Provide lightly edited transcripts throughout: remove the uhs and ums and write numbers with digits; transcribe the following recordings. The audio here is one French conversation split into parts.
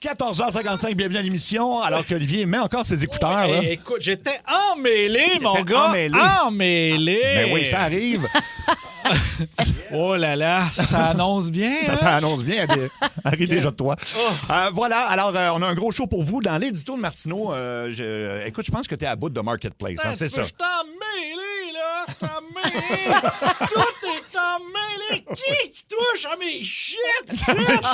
14h55, bienvenue à l'émission, alors qu'Olivier met encore ses écouteurs. Oui, là. écoute, j'étais emmêlé, mon gars. Emmêlé. Ben oui, ça arrive. Oh là là, ça annonce bien. Ça annonce bien. Arrive déjà de toi. Oh. Voilà, alors on a un gros show pour vous. Dans l'édito de Martineau, écoute, je pense que tu es à bout de Marketplace, hein, c'est ça. Je t'en mêlé, là. Je t'en mêlé. Tout est emmêlé. Qui touche à mes shit?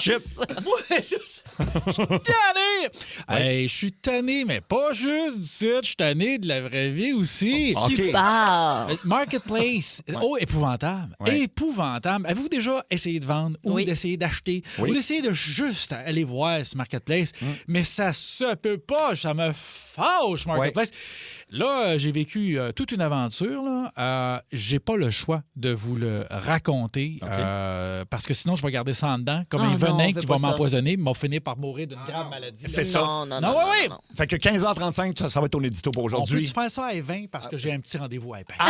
Shit. Moi, je suis tanné. Hey, je suis tanné, mais pas juste d'ici. Je suis tanné de la vraie vie aussi. OK. Super! Marketplace. Oh, épouvantable. Ouais. Épouvantable. Avez-vous déjà essayé de vendre ou Oui. d'essayer d'acheter Oui. ou d'essayer de juste aller voir ce Marketplace? Mais ça se peut pas. Ça me fâche, Marketplace. Là, j'ai vécu toute une aventure. Là. J'ai pas le choix de vous le raconter parce que sinon, je vais garder ça en dedans comme un non, venin on veut qui pas va ça. m'empoisonner, m'a fini par mourir d'une grave maladie. C'est là. ça. Non, oui. Fait que 15h35, ça va être ton édito pour On aujourd'hui. peut-tu faire ça à 20 parce que j'ai un petit rendez-vous à Épingle?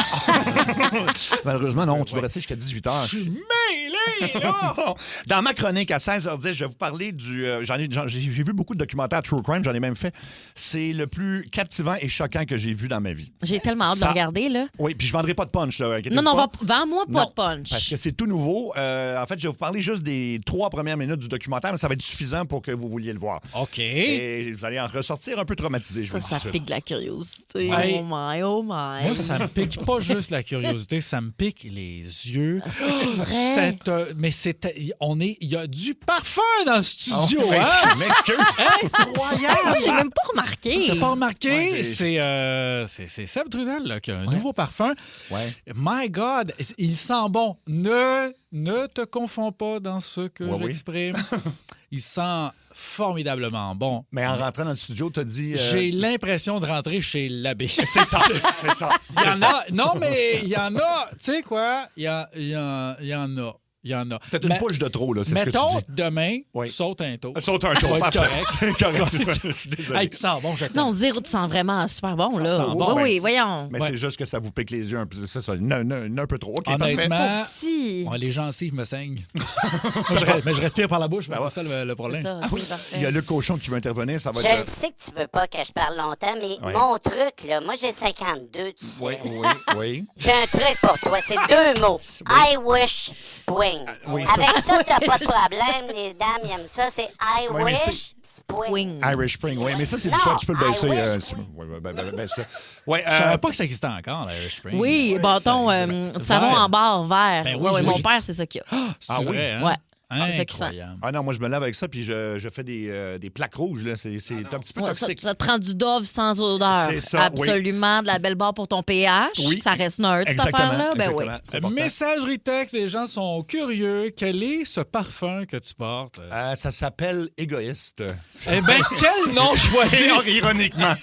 Malheureusement, non, tu dois rester jusqu'à 18h. Je suis mêlé, là! Bon, dans ma chronique à 16h10, je vais vous parler du... j'ai vu beaucoup de documentaires True Crime, j'en ai même fait. C'est le plus captivant et choquant que j'ai vu dans ma vie. J'ai tellement hâte de Ça- le regarder, là. Oui, puis je vendrai pas de punch. Là, Non, non, pas. vends-moi pas Non, de punch. Parce que c'est tout nouveau. En fait, je vais vous parler juste des 3 premières minutes du documentaire, mais ça va être suffisant pour que vous vouliez le voir. OK. Et vous allez en ressortir un peu traumatisé. je vous Ça le dis pique de la curiosité. Ouais. Oh my, oh my. Moi, ça me pique pas juste la curiosité, ça me pique les yeux. C'est vrai? Mais il y a du parfum dans le studio, Oh, ben, hein? je m'excuse. Incroyable! Moi, j'ai même pas remarqué. T'as pas remarqué? Ouais, c'est Sèvres Trudel là, qui a un nouveau parfum. Ouais. My God, il sent bon. Ne te confonds pas dans ce que Ouais, oui. j'exprime. Il sent formidablement bon. Mais en rentrant dans le studio, t'as dit... J'ai l'impression de rentrer chez l'abbé. C'est ça, c'est ça. Il y en a. Non, mais il y en a. Tu sais quoi? Il y en a. Il y en a. T'as une push de trop, là, c'est ce que tu Mettons, dis. demain, Oui. saute un taux. Saute un Ça tour, va être parfait. Correct. Je suis désolé. Hey, tu sens bon, je t'aime. Non, zéro, tu sens vraiment super bon, là. Ça sent bon. Oui, oui, Ben, voyons. Mais Ouais. c'est juste que ça vous pique les yeux un peu. C'est ça, un peu trop. OK, parfait. Honnêtement, Si. ouais, les gencives me saignent. mais je respire par la bouche, mais Ben ouais. c'est ça le C'est problème. ça, Ah oui, c'est parfait. il y a Luc Cochon qui veut intervenir. Ça va Je être... le sais que tu veux pas que je parle longtemps, mais Ouais. mon truc, là, moi j'ai 52, tu sais. Oui, oui, oui. J'ai un truc pour toi, c'est 2 mots. I wish spring. oui, ça, Avec ça, t'as pas de problème, les dames ils aiment ça, c'est I Oui, mais wish c'est- spring. Swing. Irish Spring, oui. Mais ça, c'est du Non, soir. Tu peux le baisser. I Baisse-le. Ouais, Je savais pas que ça existait encore, l'Irish Spring. Oui, bâton, ça du existe. savon Vert. en barre vert. Ben oui, Ouais, ouais, j'ai- mon père, c'est ça qu'il a. C'est Ah oui? vrai, hein? Ouais. C'est ça qui sent. Incroyable. Ah non, moi, je me lave avec ça, puis je fais des plaques rouges. Là. C'est un petit peu Ouais, ça, toxique. ça te prend du Dove sans odeur. C'est ça, oui. Absolument. De la belle barre pour ton pH. Oui. Ça reste neutre, cette Exactement. affaire-là. Ben oui. Exactement. C'est important. Messagerie texte, les gens sont curieux. Quel est ce parfum que tu portes? Ça s'appelle Égoïste. Eh bien, quel nom choisi! Ironiquement.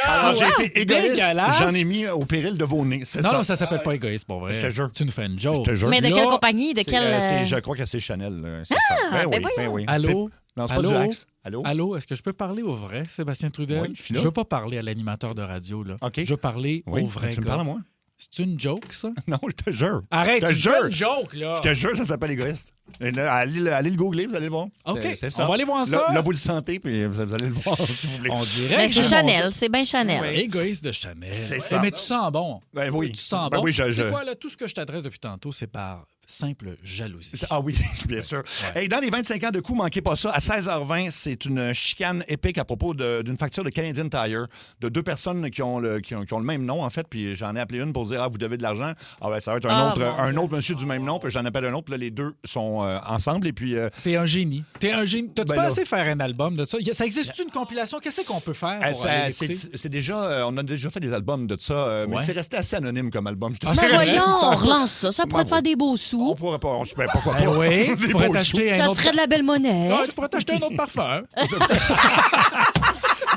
Alors, j'ai été égoïste. Dégueulasse. J'en ai mis au péril de vos nez. C'est Non, ça. non, ça s'appelle pas égoïste, pour vrai. Je te jure. Tu nous fais une joke. Je te jure. Mais de Là, quelle compagnie? De C'est, quelle. je crois que c'est Chanel. C'est ça. ben Ben voyons. oui. Allô? Non, c'est pas Allô? du Axe. Allô? Allô, est-ce que je peux parler au vrai, Sébastien Trudel? Oui, je suis là. veux pas parler à l'animateur de radio, là. OK. Je veux parler Oui, au vrai tu me gars. parles à moi? C'est une joke, ça? Non, je te jure. Arrête, Je te tu me fais jure. une joke, là! Je te jure, ça s'appelle Égoïste. Et là, allez le googler, vous allez le voir. OK, C'est ça. on va aller voir Là, ça. là, vous le sentez, puis vous allez le voir si vous voulez. On dirait Ben, que c'est j'ai Chanel. C'est bien Chanel. mon- Égoïste de Chanel. C'est Eh, ça. mais tu sens bon. Ben oui. Tu sens Ben bon. oui, C'est quoi, là, tout ce que je t'adresse depuis tantôt, c'est par simple jalousie. Ah oui, bien sûr. Hey, dans les 25 ans de coups, manquez pas ça. À 16h20, c'est une chicane épique à propos d'une facture de Canadian Tire de 2 personnes qui ont le même nom, en fait. Puis j'en ai appelé une pour dire, vous devez de l'argent. Ah ben, ça va être un autre monsieur du même nom. Puis j'en appelle un autre. Puis là, les deux sont ensemble. Et puis... T'es un génie. T'es un génie. T'as-tu Ben pensé faire un album de ça? Ça existe une compilation? Qu'est-ce qu'on peut faire pour aller l'écouter? c'est déjà... on a déjà fait des albums de ça, mais Ouais. c'est resté assez anonyme comme album. Je te Ah, dirais. Mais c'est vrai? voyons, on relance ça. Ça pourrait te faire des beaux On sous. pourrait pas... pourquoi pas? Eh oui, Des tu pourrais beaux t'acheter Ça un te autre... ferait de la belle monnaie. Ah, tu pourrais t'acheter un autre parfum.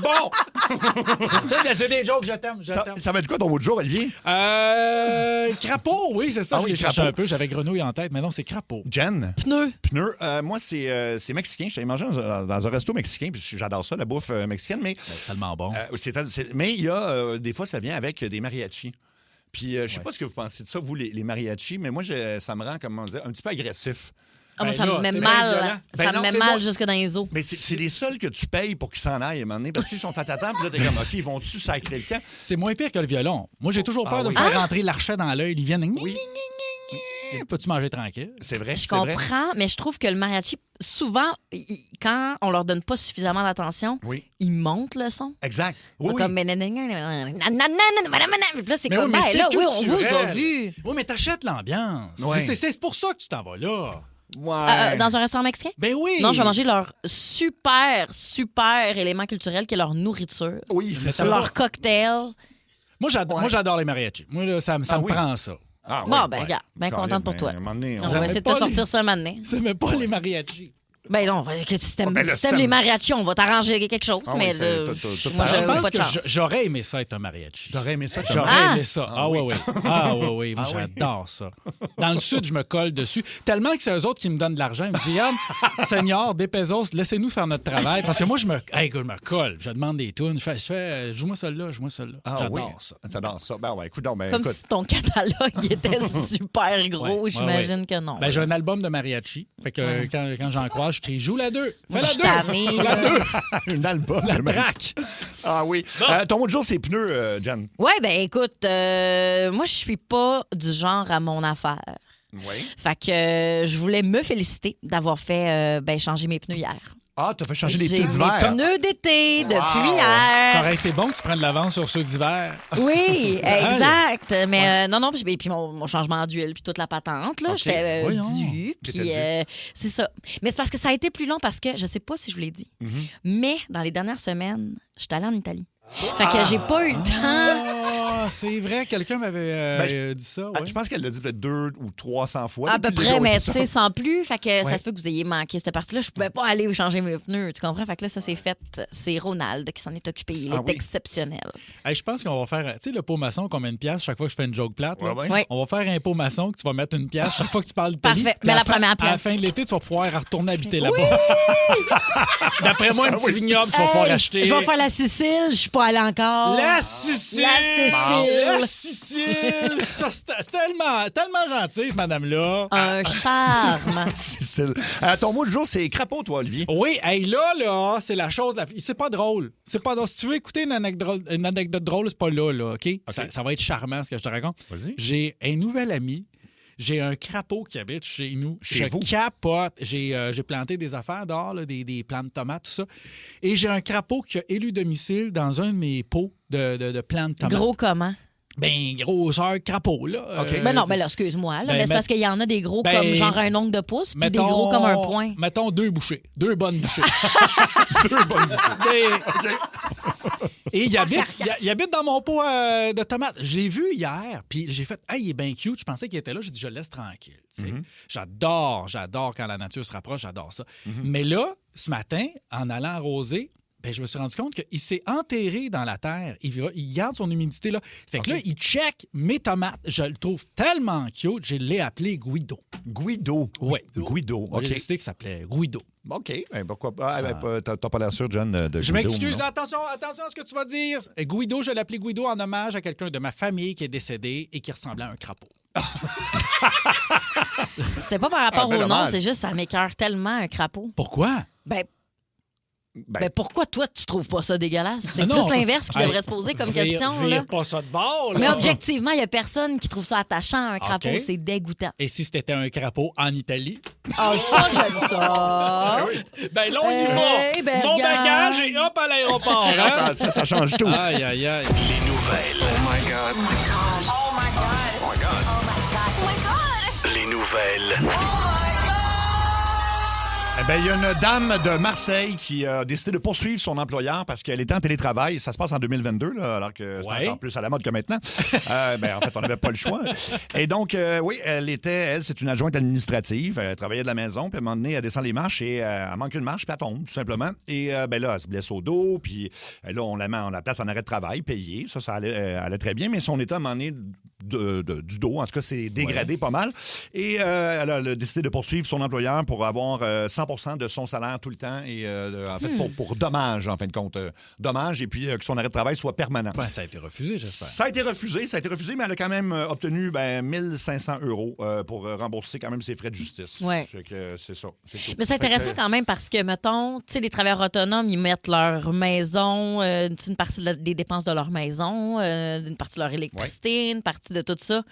Bon! C'est des jokes, je t'aime. Ça va être quoi ton mot de jour, Olivier? Crapaud, oui, c'est ça. Ah je oui, l'ai cherché crapaud. un peu. J'avais grenouille en tête, mais non, c'est crapaud. Jen? Pneus. Pneu. Moi, c'est mexicain. Je suis allé manger dans un resto mexicain, puis j'adore ça, la bouffe mexicaine, mais... C'est tellement bon. Mais il y a des fois, ça vient avec des mariachis. Puis je sais pas ce que vous pensez de ça, vous, les mariachis, mais moi, ça me rend, comment dire, un petit peu agressif. Ah, moi, Ben ça là, me met t'es bien violent. mal. Ben Ça non, me met c'est mal moi. jusque dans les os. Mais c'est les seuls que tu payes pour qu'ils s'en aillent à un moment donné, parce qu'ils sont à ta table, puis là, t'es comme, OK, ils vont-tu sacrer le camp? C'est moins pire que le violon. Moi, j'ai toujours peur Ah de oui. me faire rentrer l'archet dans l'œil. Ils viennent... Oui. Peux-tu manger tranquille? C'est vrai, Je c'est vrai. comprends, mais je trouve que le mariachi, souvent, quand on leur donne pas suffisamment d'attention, Oui. ils montent le son. Exact. Oui, Comme... oui. Puis là, c'est Mais comme, oui, mais ben c'est là, oui, on culturel. vous a vu. Oui, mais t'achètes l'ambiance. Ouais. C'est pour ça que tu t'en vas là. Ouais. Dans un restaurant mexicain? Ben oui. Non, je vais manger leur super élément culturel qui est leur nourriture, Oui, c'est ça. leur cocktail. Moi, j'adore les mariachis. Moi, là, ça me oui. prend ça. Ah, Bon, oui, ben, ouais. regarde, bien contente pour toi. À un moment donné, On on- va aimez essayer de pas te sortir ça maintenant. Ça met pas les mariachis. Ben non, que si t'aimes ben là, si t'aimes ça les me- mariachis, on va t'arranger quelque chose, Ah oui, mais c'est là, tout moi, ça. Je pas pense de que chance. j'aurais aimé ça être un mariachi. T'aurais aimé ça, J'aurais Ah! aimé ça. Ah, oui. Ah, oui. Moi, Ah oui. j'adore ça. Dans le sud, je me colle dessus. Tellement que c'est eux autres qui me donnent de l'argent. Ils me disent, Yann, Seigneur, des pesos, laissez-nous faire notre travail. Parce que moi, je me colle. Je demande des tunes. Je fais joue-moi celle-là, joue-moi celle-là. Ah, J'adore oui. ça. T'adores ça. Ben ouais, écoute, non, ben Comme écoute. si ton catalogue il était super gros, Ouais, j'imagine ouais. que non. Ben, j'ai un album de mariachi. Fait que quand j'en croise, je crie joue la 2. Fais Moi, la je suis 2. tannée, là. Un album. La traque. Ah oui. Ton mot de jour, c'est pneus, Jen. Ouais, ben écoute, moi, je suis pas du genre à mon affaire. Oui. Fait que je voulais me féliciter d'avoir fait changer mes pneus hier. Ah, t'as fait changer les J'ai pneus mes d'hiver. pneus d'été depuis Wow. hier. Ça aurait été bon que tu prennes l'avance sur ceux d'hiver. Oui, exact. Mais non, puis mon changement d'huile, puis toute la patente, là, OK. j'étais Voyons. due. Puis c'est ça. Mais c'est parce que ça a été plus long parce que, je sais pas si je vous l'ai dit, mais dans les dernières semaines, j'étais allée en Italie. Fait que j'ai pas eu le temps. Ah, c'est vrai, quelqu'un m'avait Ben, dit ça. Ah, ouais. je pense qu'elle l'a dit peut-être 200 ou 300 fois. À peu depuis près, le mais c'est tu sais, sans plus. Fait que Ouais. ça se peut que vous ayez manqué cette partie-là. Je pouvais pas aller changer mes pneus, tu comprends? Fait que là, ça s'est fait. C'est Ronald qui s'en est occupé. Il Ah est oui. exceptionnel. Hey, je pense qu'on va faire, tu sais, le pot maçon qu'on met une pièce chaque fois que je fais une joke plate. là. Ouais. Ouais. On va faire un pot maçon que tu vas mettre une pièce chaque fois que tu parles d'Italie. Parfait. Puis Mais à la fin- première À la pièce. fin de l'été, tu vas pouvoir retourner habiter là-bas. D'après moi, un petit vignoble, tu vas pouvoir Hey, acheter. Je vais faire la Sicile, je suis pas allée encore. La Sicile! La Sicile. La Sicile! Ça, c'est tellement gentil, cette madame-là. Un charme. Cécile. Ton mot de jour, c'est crapaud, toi, Olivier. Oui, hey, là, c'est la chose la plus... C'est pas drôle. C'est pas drôle. Si tu veux écouter une anecdote drôle, c'est pas là, OK? Ça va être charmant, ce que je te raconte. Vas-y. J'ai un nouvel ami. J'ai un crapaud qui habite chez nous. Chez vous? Capote. J'ai planté des affaires dehors, là, des plants de tomates, tout ça. Et j'ai un crapaud qui a élu domicile dans un de mes pots de plants de tomates. Gros comment? Ben, grosseur crapaud, là. OK. Ben non, ben là, excuse-moi. Là, Ben, mais c'est parce qu'il y en a des gros ben, comme genre un ongle de pouce, puis des gros comme un point. Mettons 2 bouchées. 2 bonnes bouchées. 2 bonnes bouchées. Et il habite dans mon pot de tomates. Je l'ai vu hier, puis j'ai fait « Hey, il est bien cute. » Je pensais qu'il était là. J'ai dit « Je le laisse tranquille. Tu sais. J'adore quand la nature se rapproche. J'adore ça. Mais là, ce matin, en allant arroser, ben, je me suis rendu compte qu'il s'est enterré dans la terre. Il garde son humidité là. Fait que là, il check mes tomates. Je le trouve tellement cute, je l'ai appelé Guido. Guido. Oui. Guido. J'ai OK. décidé que ça s'appelait Guido. OK. Ben, pourquoi pas? Ah, ben, t'as pas l'air sûr, John, de Je Guido, m'excuse, non? là, attention à ce que tu vas dire. Guido, je l'appelais Guido en hommage à quelqu'un de ma famille qui est décédé et qui ressemblait à un crapaud. C'était pas par rapport ben, au nom, dommage. c'est juste ça m'écœure tellement un crapaud. Pourquoi? Ben pourquoi toi tu trouves pas ça dégueulasse? C'est Non. plus l'inverse qui Hey, devrait se poser comme vire- question. vire Là. pas ça de bord, là. Mais objectivement, il y a personne qui trouve ça attachant un crapaud, OK. c'est dégoûtant. Et si c'était un crapaud en Italie? Ah, ça, j'aime ça. Ben là, on y va. Eh ben, Mon regarde. bagage et hop à l'aéroport. Hein? Ah, ça change tout. Aïe, aïe, aïe. Les nouvelles. Oh my God. Les nouvelles. Eh ben, il y a une dame de Marseille qui a décidé de poursuivre son employeur parce qu'elle était en télétravail. Ça se passe en 2022, là, alors que c'est Ouais. encore plus à la mode que maintenant. Ben, en fait, on n'avait pas le choix. Et donc, oui, elle, c'est une adjointe administrative. Elle travaillait de la maison, puis à un moment donné, elle descend les marches et elle manque une marche, puis elle tombe, tout simplement. Et ben là, elle se blesse au dos, puis là, on la place en arrêt de travail, payé. Ça allait très bien, mais son état, à un moment donné, du dos. En tout cas, c'est dégradé pas mal. Et elle a décidé de poursuivre son employeur pour avoir 100% de son salaire tout le temps. Et en fait, pour dommage, en fin de compte. Dommage, et puis que son arrêt de travail soit permanent. Ben, ça a été refusé, j'espère. Ça a été refusé, mais elle a quand même obtenu 1 500 € pour rembourser quand même ses frais de justice. Ouais. C'est ça. C'est tout. Mais c'est intéressant quand même parce que, mettons, tu sais, les travailleurs autonomes, ils mettent leur maison, une partie des dépenses de leur maison, une partie de leur électricité, une partie de tout ça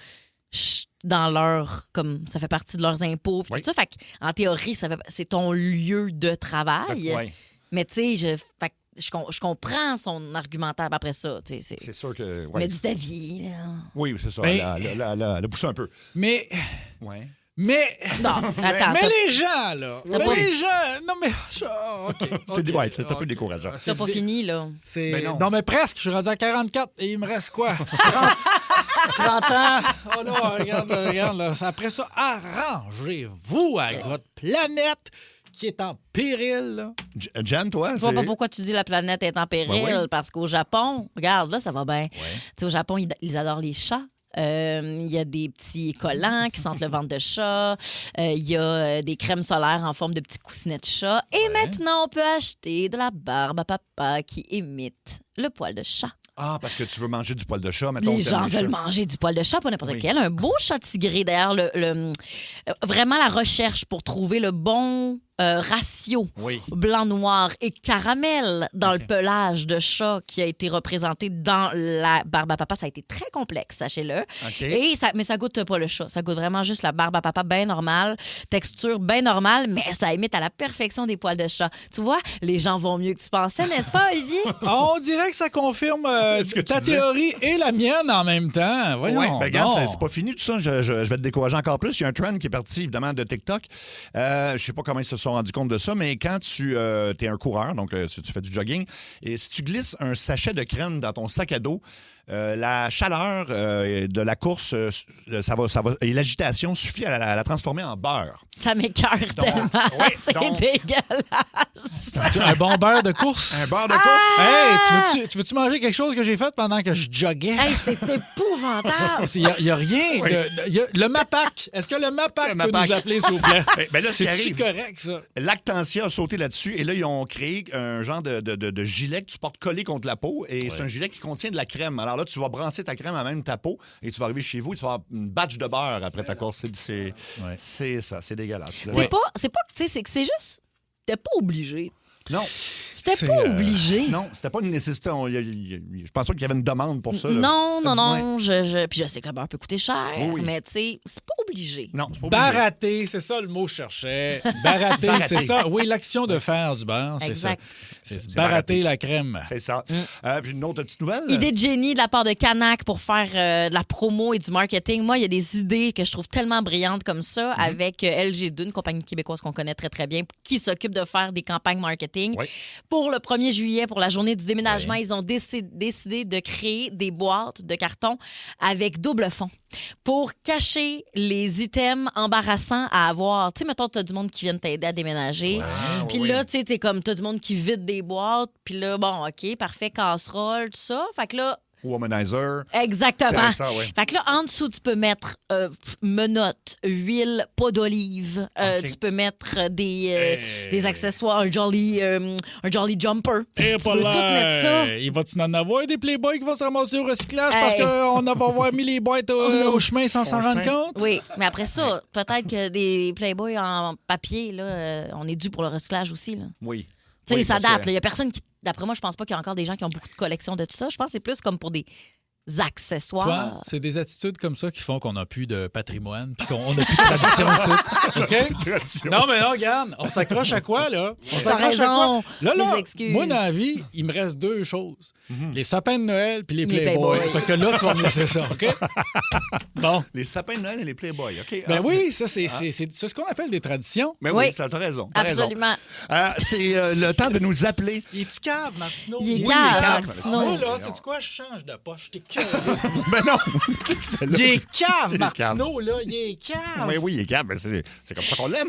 dans leur... comme ça fait partie de leurs impôts. Puis tout ça. Fait qu'en théorie, c'est ton lieu de travail. Oui. Mais tu sais, je comprends son argumentaire après ça. C'est sûr que... Mais du ta vie, là. Oui, c'est ça. Ben- Elle a poussé un peu. Mais... Ouais. Mais... Non, attends. Mais les gens, là... T'as Mais pas- les gens... Non, mais... OK. C'est un peu décourageant. T'as pas fini, là. C'est... Ben non. non, mais presque. Je suis rendu à 44 et il me reste quoi? 30 ans. Oh là, regarde là. Après ça, arrangez-vous avec votre planète qui est en péril, là. Jen, toi, Je vois pas pourquoi tu dis la planète est en péril, Ben oui. parce qu'au Japon, regarde, là, ça va bien. Tu sais, au Japon, ils adorent les chats. Il y a des petits collants qui sentent le ventre de chat. Il y a des crèmes solaires en forme de petits coussinets de chat. Et maintenant, on peut acheter de la barbe à papa qui imite le poil de chat. Ah, parce que tu veux manger du poil de chat, mettons. Les gens veulent manger du poil de chat, pas n'importe quel. Un beau chat tigré. D'ailleurs, vraiment la recherche pour trouver le bon ratio blanc-noir et caramel dans le pelage de chat qui a été représenté dans la barbe à papa, ça a été très complexe, sachez-le. OK. Mais ça goûte pas le chat. Ça goûte vraiment juste la barbe à papa bien normale, texture bien normale, mais ça imite à la perfection des poils de chat. Tu vois, les gens vont mieux que tu pensais, n'est-ce pas, Olivier? On dirait que ça confirme Ce que tu ta disais. théorie et la mienne en même temps. Voyons. Oui, ben regarde, donc. c'est pas fini tout ça. Je vais te décourager encore plus. Il y a un trend qui est parti, évidemment, de TikTok. Je sais pas comment ils se sont rendus compte de ça, mais quand tu es un coureur, donc tu fais du jogging, et si tu glisses un sachet de crème dans ton sac à dos, la chaleur de la course et l'agitation suffit à la transformer en beurre. Ça m'écoeure tellement. C'est dégueulasse. Un bon beurre de course. Un beurre de course? Hey, tu veux-tu manger quelque chose que j'ai fait pendant que je joguais? Hey, c'est épouvantable. Il n'y a rien. Oui. Le MAPAC. Est-ce que le MAPAC Le peut MAPAC. nous appeler, s'il vous plaît? Ben là, ce qui C'est-tu arrive, correct, ça? Lactantia a sauté là-dessus et là, ils ont créé un genre de gilet que tu portes collé contre la peau et c'est un gilet qui contient de la crème. Alors là, tu vas brasser ta crème à même ta peau et tu vas arriver chez vous et tu vas avoir une batch de beurre après ta course. C'est ça, c'est dégueulasse. C'est pas, tu sais, c'est que c'est juste, t'es pas obligé. Non. C'était pas obligé. Non, c'était pas une nécessité. Je pense pas qu'il y avait une demande pour ça. là. Non. Ouais. Puis je sais que le beurre peut coûter cher, Oui. mais tu sais, c'est pas obligé. Non, c'est pas obligé. Barater, c'est ça le mot que je cherchais. Barater, Barater. c'est ça. Oui, l'action de faire du beurre, c'est ça. Exact. C'est barater la crème. C'est ça. Puis une autre petite nouvelle. Idée de génie de la part de Canac pour faire de la promo et du marketing. Moi, il y a des idées que je trouve tellement brillantes comme ça avec LG2, une compagnie québécoise qu'on connaît très, très bien, qui s'occupe de faire des campagnes marketing. Oui. Pour le 1er juillet, pour la journée du déménagement, ils ont décidé de créer des boîtes de carton avec double fond pour cacher les items embarrassants à avoir. Tu sais, mettons, t'as du monde qui vient t'aider à déménager. Puis là, tu sais, t'as du monde qui vide des boîtes. Puis là, bon, OK, parfait, casserole, tout ça. Fait que là, Womanizer. exactement. C'est ça, oui. Fait que là, en dessous, tu peux mettre menottes, huile, pas d'olive. OK. Tu peux mettre des accessoires, un jolly jumper. Et Tu peux tout mettre ça. Il va-tu en avoir des Playboys qui vont se ramasser au recyclage Hey. parce qu'on va avoir mis les boîtes au chemin sans s'en Au rendre chemin. compte? Oui, mais après ça, peut-être que des Playboy en papier, là, on est dû pour le recyclage aussi. Là. Oui. Tu sais, Oui, ça parce date. que- Il y a personne qui. D'après moi, je pense pas qu'il y a encore des gens qui ont beaucoup de collections de tout ça. Je pense que c'est plus comme pour des Tu vois, accessoires. c'est des attitudes comme ça qui font qu'on n'a plus de patrimoine puis qu'on n'a plus de tradition ici. OK? Tradition. Non, mais non, regarde, on s'accroche à quoi, là? On T'as s'accroche à quoi? raison. Là, Mes excuses. moi, dans la vie, il me reste deux choses. Les sapins de Noël puis les Les Playboys. Playboys. Fait que là, tu vas me laisser ça, OK? Bon. Les sapins de Noël et les Playboys, OK? Ben Ah, oui, ça, c'est ce qu'on appelle des traditions. Mais Oui. oui, t'as raison. T'as raison. Absolument. C'est le temps de nous appeler. Il est-tu cave, Martino? Il est Oui, cave, il est cave. Martino. Moi, là, Non. c'est quoi? Je change de poche. T'es cave. Ben non, c'est qu'il fait là. Il est cave, Il est Martino, là. Il est cave. Oui, il est calme. C'est comme ça qu'on l'aime.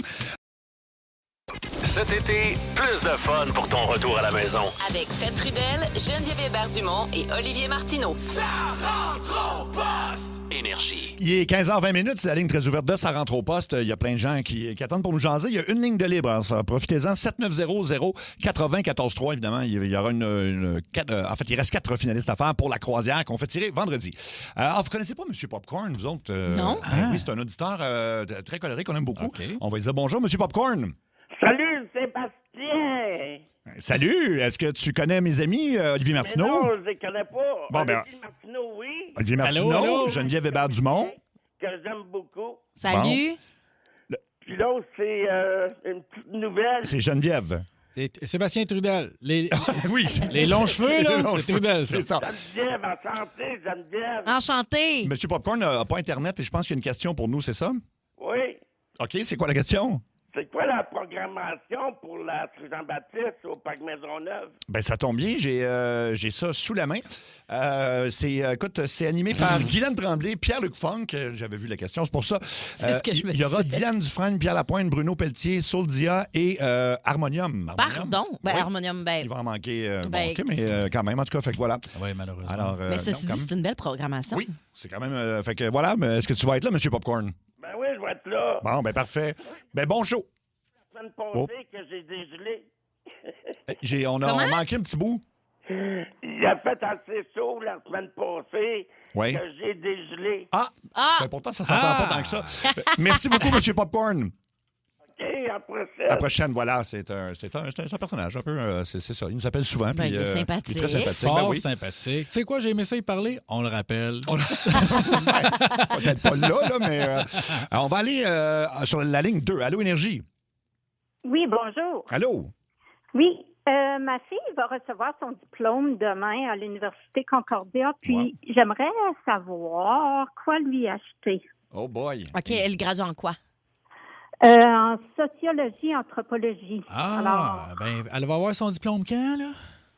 Cet été, plus de fun pour ton retour à la maison. Avec Seb Trudel, Geneviève Hébert-Dumont et Olivier Martineau. Ça rentre au poste! Énergie. Il est 15h20, c'est la ligne très ouverte de Ça rentre au poste. Il y a plein de gens qui attendent pour nous jaser. Il y a une ligne de libre. Alors, profitez-en. 7900-90-14-3. Évidemment, il y aura en fait, il reste 4 finalistes à faire pour la croisière qu'on fait tirer vendredi. Vous connaissez pas M. Popcorn, vous autres? Non. Oui, c'est un auditeur très coloré qu'on aime beaucoup. Okay. On va lui dire bonjour, M. Popcorn. Salut, Sébastien! Salut! Est-ce que tu connais mes amis, Olivier Martineau? Mais non, je les connais pas. Bon, Olivier Martineau, oui. Olivier Martineau, allô? Geneviève Hébert-Dumont. Que j'aime beaucoup. Salut. Bon. Puis l'autre, c'est une petite nouvelle. C'est Geneviève. C'est Sébastien Trudel. Oui. Les longs cheveux, là, c'est Trudel, ça. C'est ça. Geneviève, enchanté, Geneviève. Enchanté. Monsieur Popcorn n'a pas Internet et je pense qu'il y a une question pour nous, c'est ça? Oui. OK, c'est quoi la question? C'est quoi la programmation pour la Saint-Jean-Baptiste au Parc Maisonneuve? Ben ça tombe bien, j'ai ça sous la main. C'est animé par Guylaine Tremblay, Pierre-Luc Funk. J'avais vu la question, c'est pour ça. C'est ce que je me Il y aura disais. Diane Dufresne, Pierre Lapointe, Bruno Pelletier, Saul Dia et Harmonium. Pardon. Ben, Oui. Harmonium, ben. Il va en manquer, Ben, mais quand même, en tout cas, fait que voilà. Oui, malheureusement. Alors, Mais ceci non, dit, c'est une belle programmation. Oui, c'est quand même... fait que voilà, mais est-ce que tu vas être là, Monsieur Popcorn? Ben oui, je vais être là. Bon, ben parfait. Ben bon show. La semaine passée que j'ai dégelé. On a Comment? manqué un petit bout. Il a fait assez chaud la semaine passée Oui. que j'ai dégelé. Ah! Ben, pourtant, ça s'entend pas tant que ça. Merci beaucoup, Monsieur Popcorn. OK, à la prochaine. La prochaine, voilà, c'est un personnage un peu. C'est ça. Il nous appelle souvent. Ben, puis, il est sympathique. Il est très sympathique. Fort Ben oui. sympathique. Tu sais quoi, j'ai aimé ça y parler. On le rappelle. Peut-être pas là, mais on va aller sur la ligne 2. Allô, Énergie. Oui, bonjour. Allô? Oui, ma fille va recevoir son diplôme demain à l'Université Concordia, puis Ouais. j'aimerais savoir quoi lui acheter. Oh boy. OK, elle gradue en quoi? En sociologie, anthropologie. Ah, Alors, ben, elle va avoir son diplôme quand, là?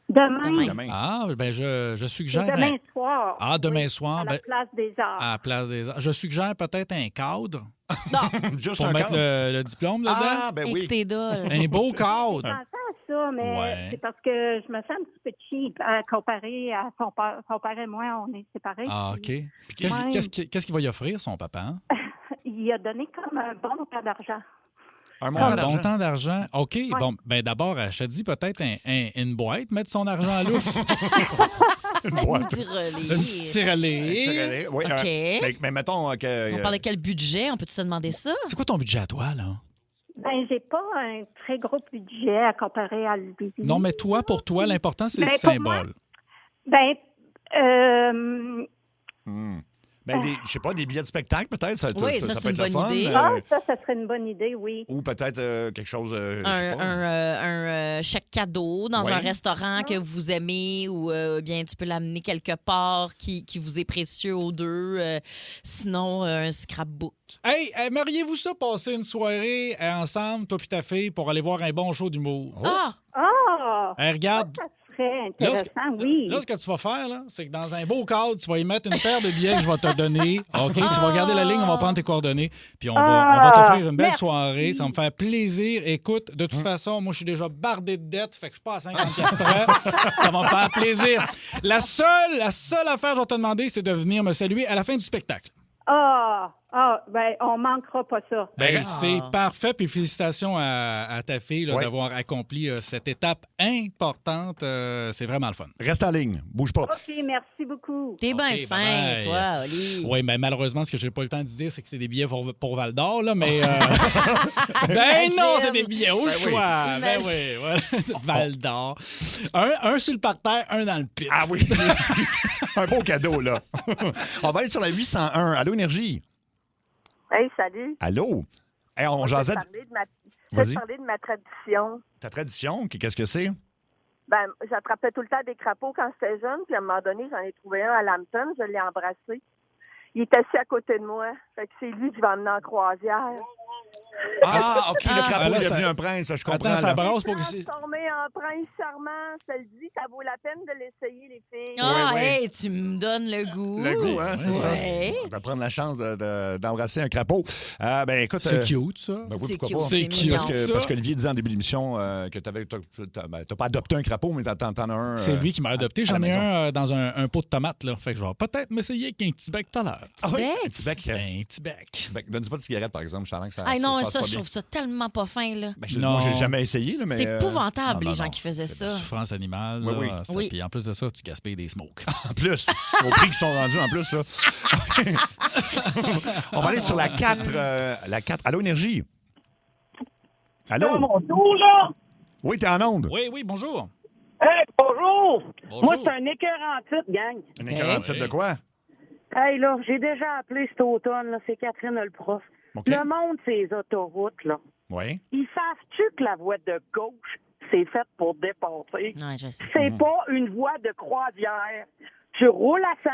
demain, Demain. Ah, ben, je c'est suggère... demain soir. Ah, demain Oui, soir, à la ben, Place des Arts. à la Place des Arts. Je suggère peut-être un cadre Juste pour un mettre cadre. le diplôme là-dedans. Ah, ben Et oui. tes dolls. Un beau J'ai cadre. pensé à ça, mais Ouais. c'est parce que je me sens un petit peu cheap comparé à son père. Son père et moi, on est séparés. Ah, OK. puis Puis Ouais. qu'est-ce qu'il va y offrir, son papa? Hein? Il a donné comme un bon montant d'argent. Un montant Un bon d'argent. temps d'argent. OK. Bon, ben d'abord, achète-y peut-être une boîte, mettre son argent à lousse. Une Une boîte. petite relais. Une petite tirelire. Tirelire, oui, OK. mais mettons que... On parle de quel budget? On peut-tu se demander ça? C'est quoi ton budget à toi, là? Ben, j'ai pas un très gros budget à comparer à lui. Non, mais toi, pour toi, l'important, c'est le Mais pour moi- symbole. Ben, Ben, je sais pas, des billets de spectacle, peut-être. Ça, Oui, ça, peut c'est être une le bonne fun. idée. ça serait une bonne idée, oui. Ou peut-être quelque chose... je sais pas. Un chèque cadeau dans Oui. un restaurant que vous aimez ou bien tu peux l'amener quelque part qui vous est précieux aux deux. Sinon, un scrapbook. Hey, aimeriez-vous ça passer une soirée ensemble, toi et ta fille, pour aller voir un bon show d'humour? Ah! Ah! Hey, regarde, Ça serait Là, intéressant, oui. là, ce que tu vas faire, là, c'est que dans un beau cadre, tu vas y mettre une paire de billets que je vais te donner. OK? Tu vas regarder la ligne, on va prendre tes coordonnées, puis on va t'offrir une belle merci. soirée. Ça va me faire plaisir. Écoute, de toute façon, moi, je suis déjà bardé de dettes, fait que je suis pas à 50 piastres près. Ça va me faire plaisir. La seule affaire que je vais te demander, c'est de venir me saluer à la fin du spectacle. Ben, on manquera pas ça. Ben, c'est parfait. Puis félicitations à ta fille là, Ouais. d'avoir accompli cette étape importante. C'est vraiment le fun. Reste en ligne. Bouge pas. OK, merci beaucoup. T'es bien OK, fin, bye-bye. toi, Oli. Oui, mais malheureusement, ce que j'ai pas le temps de dire, c'est que c'est des billets pour Val d'Or, là, mais. Ben Imagine. non, c'est des billets au oui. choix. Ben Imagine. oui, voilà. Val d'Or. Un sur le parterre, un dans le pit. Ah oui. Un beau cadeau, là. On va aller sur la 801. Allô, Énergie. Hey, salut. Allô? Hey, on Je jasait vais parler de ma- je Vas-y. vais te parler de ma tradition. ta tradition. Qu'est-ce que c'est? Ben, j'attrapais tout le temps des crapauds quand j'étais jeune, puis à un moment donné, j'en ai trouvé un à Lambton, je l'ai embrassé. Il est assis à côté de moi. Fait que c'est lui qui va emmener en croisière. Ah, OK, le crapaud là, est ça- devenu un prince, je comprends. Attends, ça là. brasse pour que... Transformé en prince charmant, je te le dis, ça vaut la peine de l'essayer, les filles. Ah, oui. hey, tu me donnes le goût. Le goût, hein, c'est ça. Ouais. On va prendre la chance d'embrasser un crapaud. Ben, écoute... C'est cute, ça. Ben oui, C'est pourquoi cute, pas. c'est mignon. Parce qu'Olivier disait en début d'émission que t'as pas adopté un crapaud, mais t'en as un... C'est lui qui m'a adopté. à J'en la ai maison. un dans un pot de tomates. Là. Fait que je vais peut-être m'essayer avec un petit bec tout à l'heure. Ah oui, bec? un petit bec. Un petit bec. Donne-nous pas de cigarette, par exemple. Je sens que ça Ah non, se passe ça, pas je bien. trouve ça tellement pas fin, là. Ben, Non. moi, j'ai jamais essayé, là, mais... C'est épouvantable, Non, les gens non, qui faisaient c'est ça. de la souffrance animale. Oui, là, oui. ça. Oui. Puis en plus de ça, tu gaspilles des smokes. En plus, au prix qu'ils sont rendus, en plus, là. On va aller sur la 4. La 4. Allô, Énergie? Allô? mon tour, là! Oui, t'es en onde. Oui, bonjour. Hey, bonjour! Bonjour. Moi, c'est un écœurant titre, gang. Une écœurante de quoi? Hey, là, j'ai déjà appelé cet automne, là, c'est Catherine le prof. OK. Le monde, ces autoroutes, là, Oui. ils savent-tu que la voie de gauche, c'est faite pour dépasser? Ouais, je sais. C'est pas une voie de croisière. Tu roules à 100,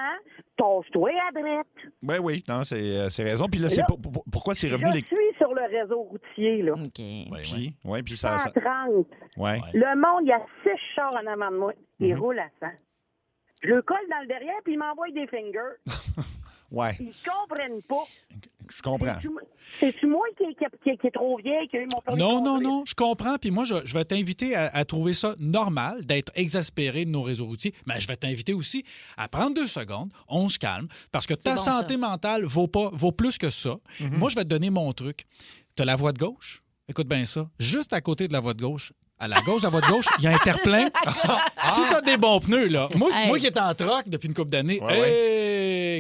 tosse-toi à droite. Oui, non, c'est raison. Puis là, Là, pourquoi c'est revenu Je les... suis sur le réseau routier, là. OK. Puis, ouais, puis ça... 130. Ouais. Le monde, il y a 6 chars en avant de moi. Ils roulent à 100. Je le colle dans le derrière, puis il m'envoie des fingers. Ouais, Ils comprennent pas. je comprends. C'est-tu moi qui est trop vieille, qui a eu mon permis de Non, conduire? je comprends. Puis moi, je vais t'inviter à trouver ça normal, d'être exaspéré de nos réseaux routiers. Mais je vais t'inviter aussi à prendre 2 secondes, on se calme, parce que ta bon, santé mentale vaut plus que ça. Moi, je vais te donner mon truc. Tu as la voie de gauche. Écoute bien ça. Juste à côté de la voie de gauche, à la gauche de la voie de gauche, il y a un terre-plein. Si t'as des bons pneus, là. Moi qui est en troc depuis une couple d'années,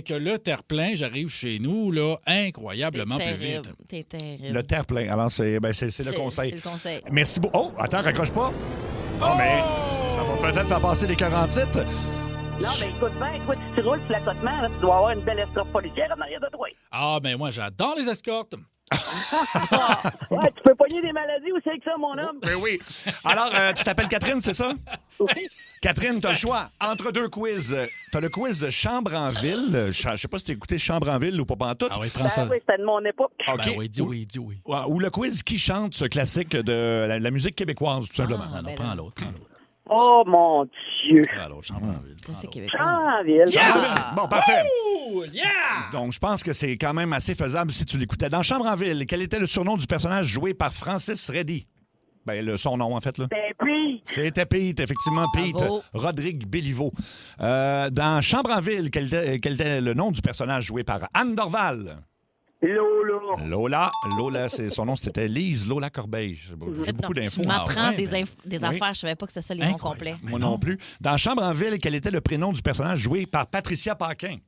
que le terre-plein, j'arrive chez nous, là, incroyablement plus vite. T'es terrible. Le terre-plein. Alors, c'est le conseil. C'est le conseil. Merci beaucoup. Oh, attends, raccroche pas. Oh, mais ça va peut-être faire passer les 40 titres. Non, mais écoute bien, toi, si tu roules sur l'accotement, là, tu dois avoir une belle escorte policière en arrière de toi. Ah, ben moi, j'adore les escortes. Ouais, tu peux pogner des maladies aussi avec ça, mon homme. Ben oui. Alors, tu t'appelles Catherine, c'est ça? Oui. Catherine, t'as le choix entre 2 quiz. T'as le quiz Chambre en ville. Je sais pas si t'as écouté Chambre en ville ou pas pantoute. Ah oui, prends ça. Ben oui, c'était de mon époque. OK. Ben oui, dis oui. Ou le quiz qui chante ce classique de la musique québécoise, tout simplement. Ah, non, ben prends là. l'autre. Oh, mon Dieu. Prends l'autre, chambre en ville. Ça, c'est Prends l'autre. québécois. Chanville. Bon, parfait. Ouh, yeah! Donc, je pense que c'est quand même assez faisable si tu l'écoutais. Dans Chambre en ville, quel était le surnom du personnage joué par Francis Reddy? Ben, son nom, en fait, là. Ben puis, C'était Pete, effectivement, Pete. Bravo. Rodrigue Béliveau. Dans Chambre en ville, quel était le nom du personnage joué par Anne Dorval? Lola. Lola, son nom, c'était Lise Lola Corbeil. J'ai beaucoup d'infos. Tu m'apprends ouais, des ben- affaires. Je savais pas que c'était ça les noms complets. Moi non plus. Dans Chambre en ville, quel était le prénom du personnage joué par Patricia Paquin?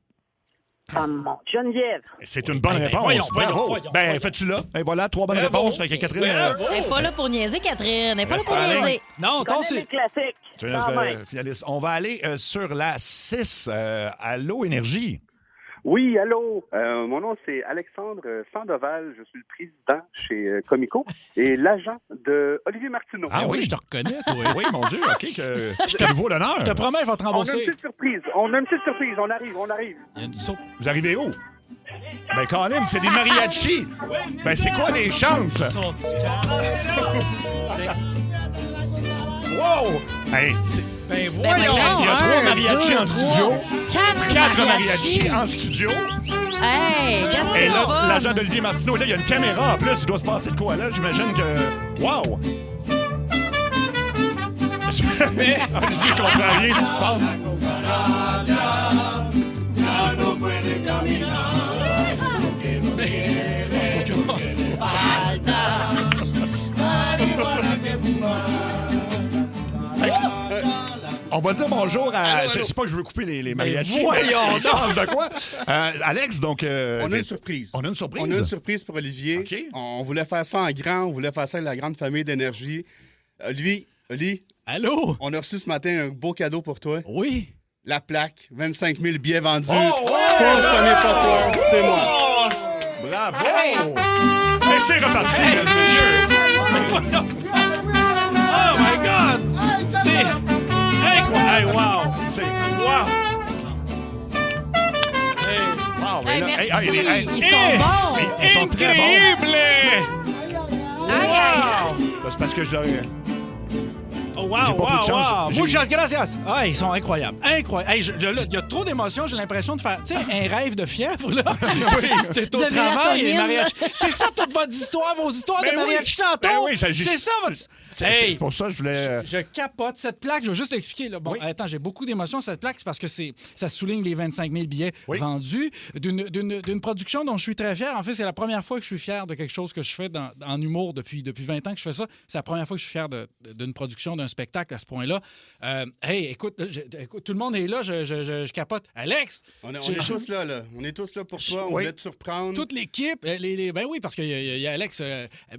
Ah, mon Geneviève. C'est une bonne Ben, réponse. voyons, Bravo. voyons. fais-tu là? Et voilà, 3 bonnes Bravo. réponses. Fait que Catherine... Elle n'est pas là pour niaiser, Catherine. Elle n'est pas là Reste pour en ligne. niaiser. Non, Je connais ton les classiques. tu es Quand notre même. finaliste. On va aller sur la 6. Allô, Énergie? Oui, allô. Mon nom, c'est Alexandre Sandoval. Je suis le président chez Comico et l'agent de Olivier Martineau. Ah oui? je te reconnais, toi. Oui, mon Dieu, OK, que je te nouveau l'honneur. Je te promets, je vais te On a une rembourser. petite surprise. On arrive. Il y a une soupe. Vous arrivez où? Ben, Colin, c'est des mariachis. Ben, c'est quoi les chances? Wow! Hey, Ben Ben voyons! voyons, il y a 3 un, mariachis 2, en studio. 4 4 mariachis en studio. Hey, regarde, Et c'est là, fun. l'agent d'Olivier Martineau, là, il y a une caméra en plus. Il doit se passer de quoi là? J'imagine que. Wow! Olivier comprend rien ce qui se passe. On va dire bonjour à. Je sais pas que je veux couper les mariachis. voyons Ils savent de quoi? Alex, donc. On a une surprise. On a une surprise. On a une surprise pour Olivier. OK. On voulait faire ça en grand. On voulait faire ça avec la grande famille d'énergie. Oli, Allô? on a reçu ce matin un beau cadeau pour toi. Oui? La plaque, 25 000 billets vendus. Oh, ouais! Ce n'est pas toi, c'est moi. Bravo! Et c'est reparti, mesdames et messieurs. Oh my God! C'est incroyable! Hey, wow! C'est. Wow! Hey. Wow, mais Hey, là, merci. hey, hey, hey, Ils sont bons. Ils sont très bons. Incroyable! C'est parce que je l'aurais... Oh, wow, J'ai pas beaucoup de chance. J'ai- Muchas gracias. Ah, ils sont incroyables. Incroyable. Hey, il y a trop d'émotions. J'ai l'impression de faire, tu sais, un rêve de fièvre, là. T'es au De travail et mélatonine. mariage. C'est ça toute votre histoire, vos histoires Ben de oui. mariage tantôt. Ben oui, ça, c'est ça votre... C'est pour ça que je voulais... Je capote cette plaque. Je vais juste l'expliquer. Là. Bon, attends, j'ai beaucoup d'émotions. Cette plaque, c'est parce que ça souligne les 25 000 billets vendus d'une production dont je suis très fier. En fait, c'est la première fois que je suis fier de quelque chose que je fais en humour depuis 20 ans que je fais ça. C'est la première fois que je suis fier d'une production, d'un spectacle à ce point-là. Hey, écoute, tout le monde est là. Je capote. Alex! On est tous là. On est tous là pour toi. On voulait te surprendre. Toute l'équipe. Ben oui, parce qu'il y a Alex,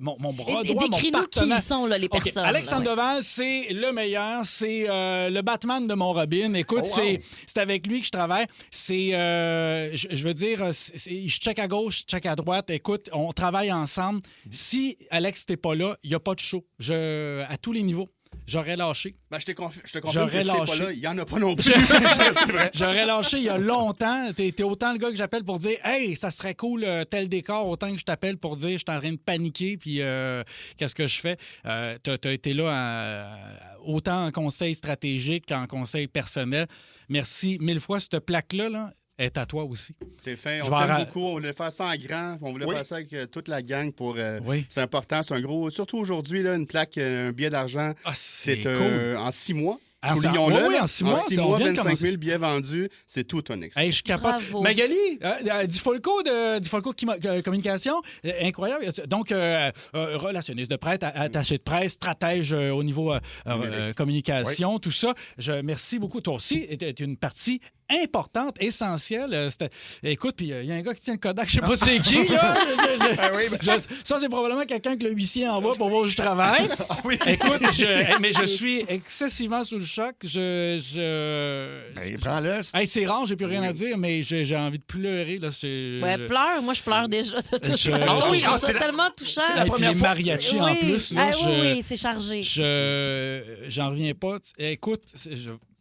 mon bras Et droit, mon décris-nous qui partenaire. ils sont, là, les personnes. Alex là, Sandoval, c'est le meilleur. C'est le Batman de mon Robin. Écoute, c'est avec lui que je travaille. C'est, je veux dire, je check à gauche, je check à droite. Écoute, on travaille ensemble. Si Alex n'était pas là, il n'y a pas de show. À tous les niveaux. J'aurais lâché. Ben, je te confirme que J'aurais si t'es pas lâché. là, il n'y en a pas non plus. C'est vrai. J'aurais lâché il y a longtemps. T'es autant le gars que j'appelle pour dire « Hey, ça serait cool, tel décor », autant que je t'appelle pour dire « Je suis en train de paniquer, puis qu'est-ce que je fais? » T'as été là autant en conseil stratégique qu'en conseil personnel. Merci 1000 fois. Cette plaque-là, là, est à toi aussi. T'es fin. Je On vais t'aime en- beaucoup. On voulait faire ça en grand. On voulait faire ça avec toute la gang pour. Oui. C'est important. C'est un gros. Surtout aujourd'hui, là, une plaque, un billet d'argent. Ah, c'est c'est en 6 mois. Ah, Soulignons-le. oui, en 6 mois, En 6 on mois, vient de 25 commencer. 000 billets vendus. C'est tout un exploit. Hey, je capote. Bravo. Magali, Di Folco Communication, incroyable. Donc, relationniste de presse, attaché de presse, stratège au niveau communication, tout ça. Merci beaucoup. Toi aussi, tu es une partie importante, essentielle. Écoute, puis il y a un gars qui tient le Kodak, je sais pas c'est qui, là. Ça, c'est probablement quelqu'un que le huissier envoie pour voir où je travaille. Écoute, mais je suis excessivement sous le choc. Ben, prends-le. Hey, c'est rare, j'ai plus rien à dire, mais j'ai envie de pleurer. Là. Pleure. Moi, je pleure déjà. Ah oui, c'est c'est la- tellement touchant. c'est la Et puis première les fois. mariachis en plus. Là, oui, c'est chargé. j'en reviens pas. Écoute,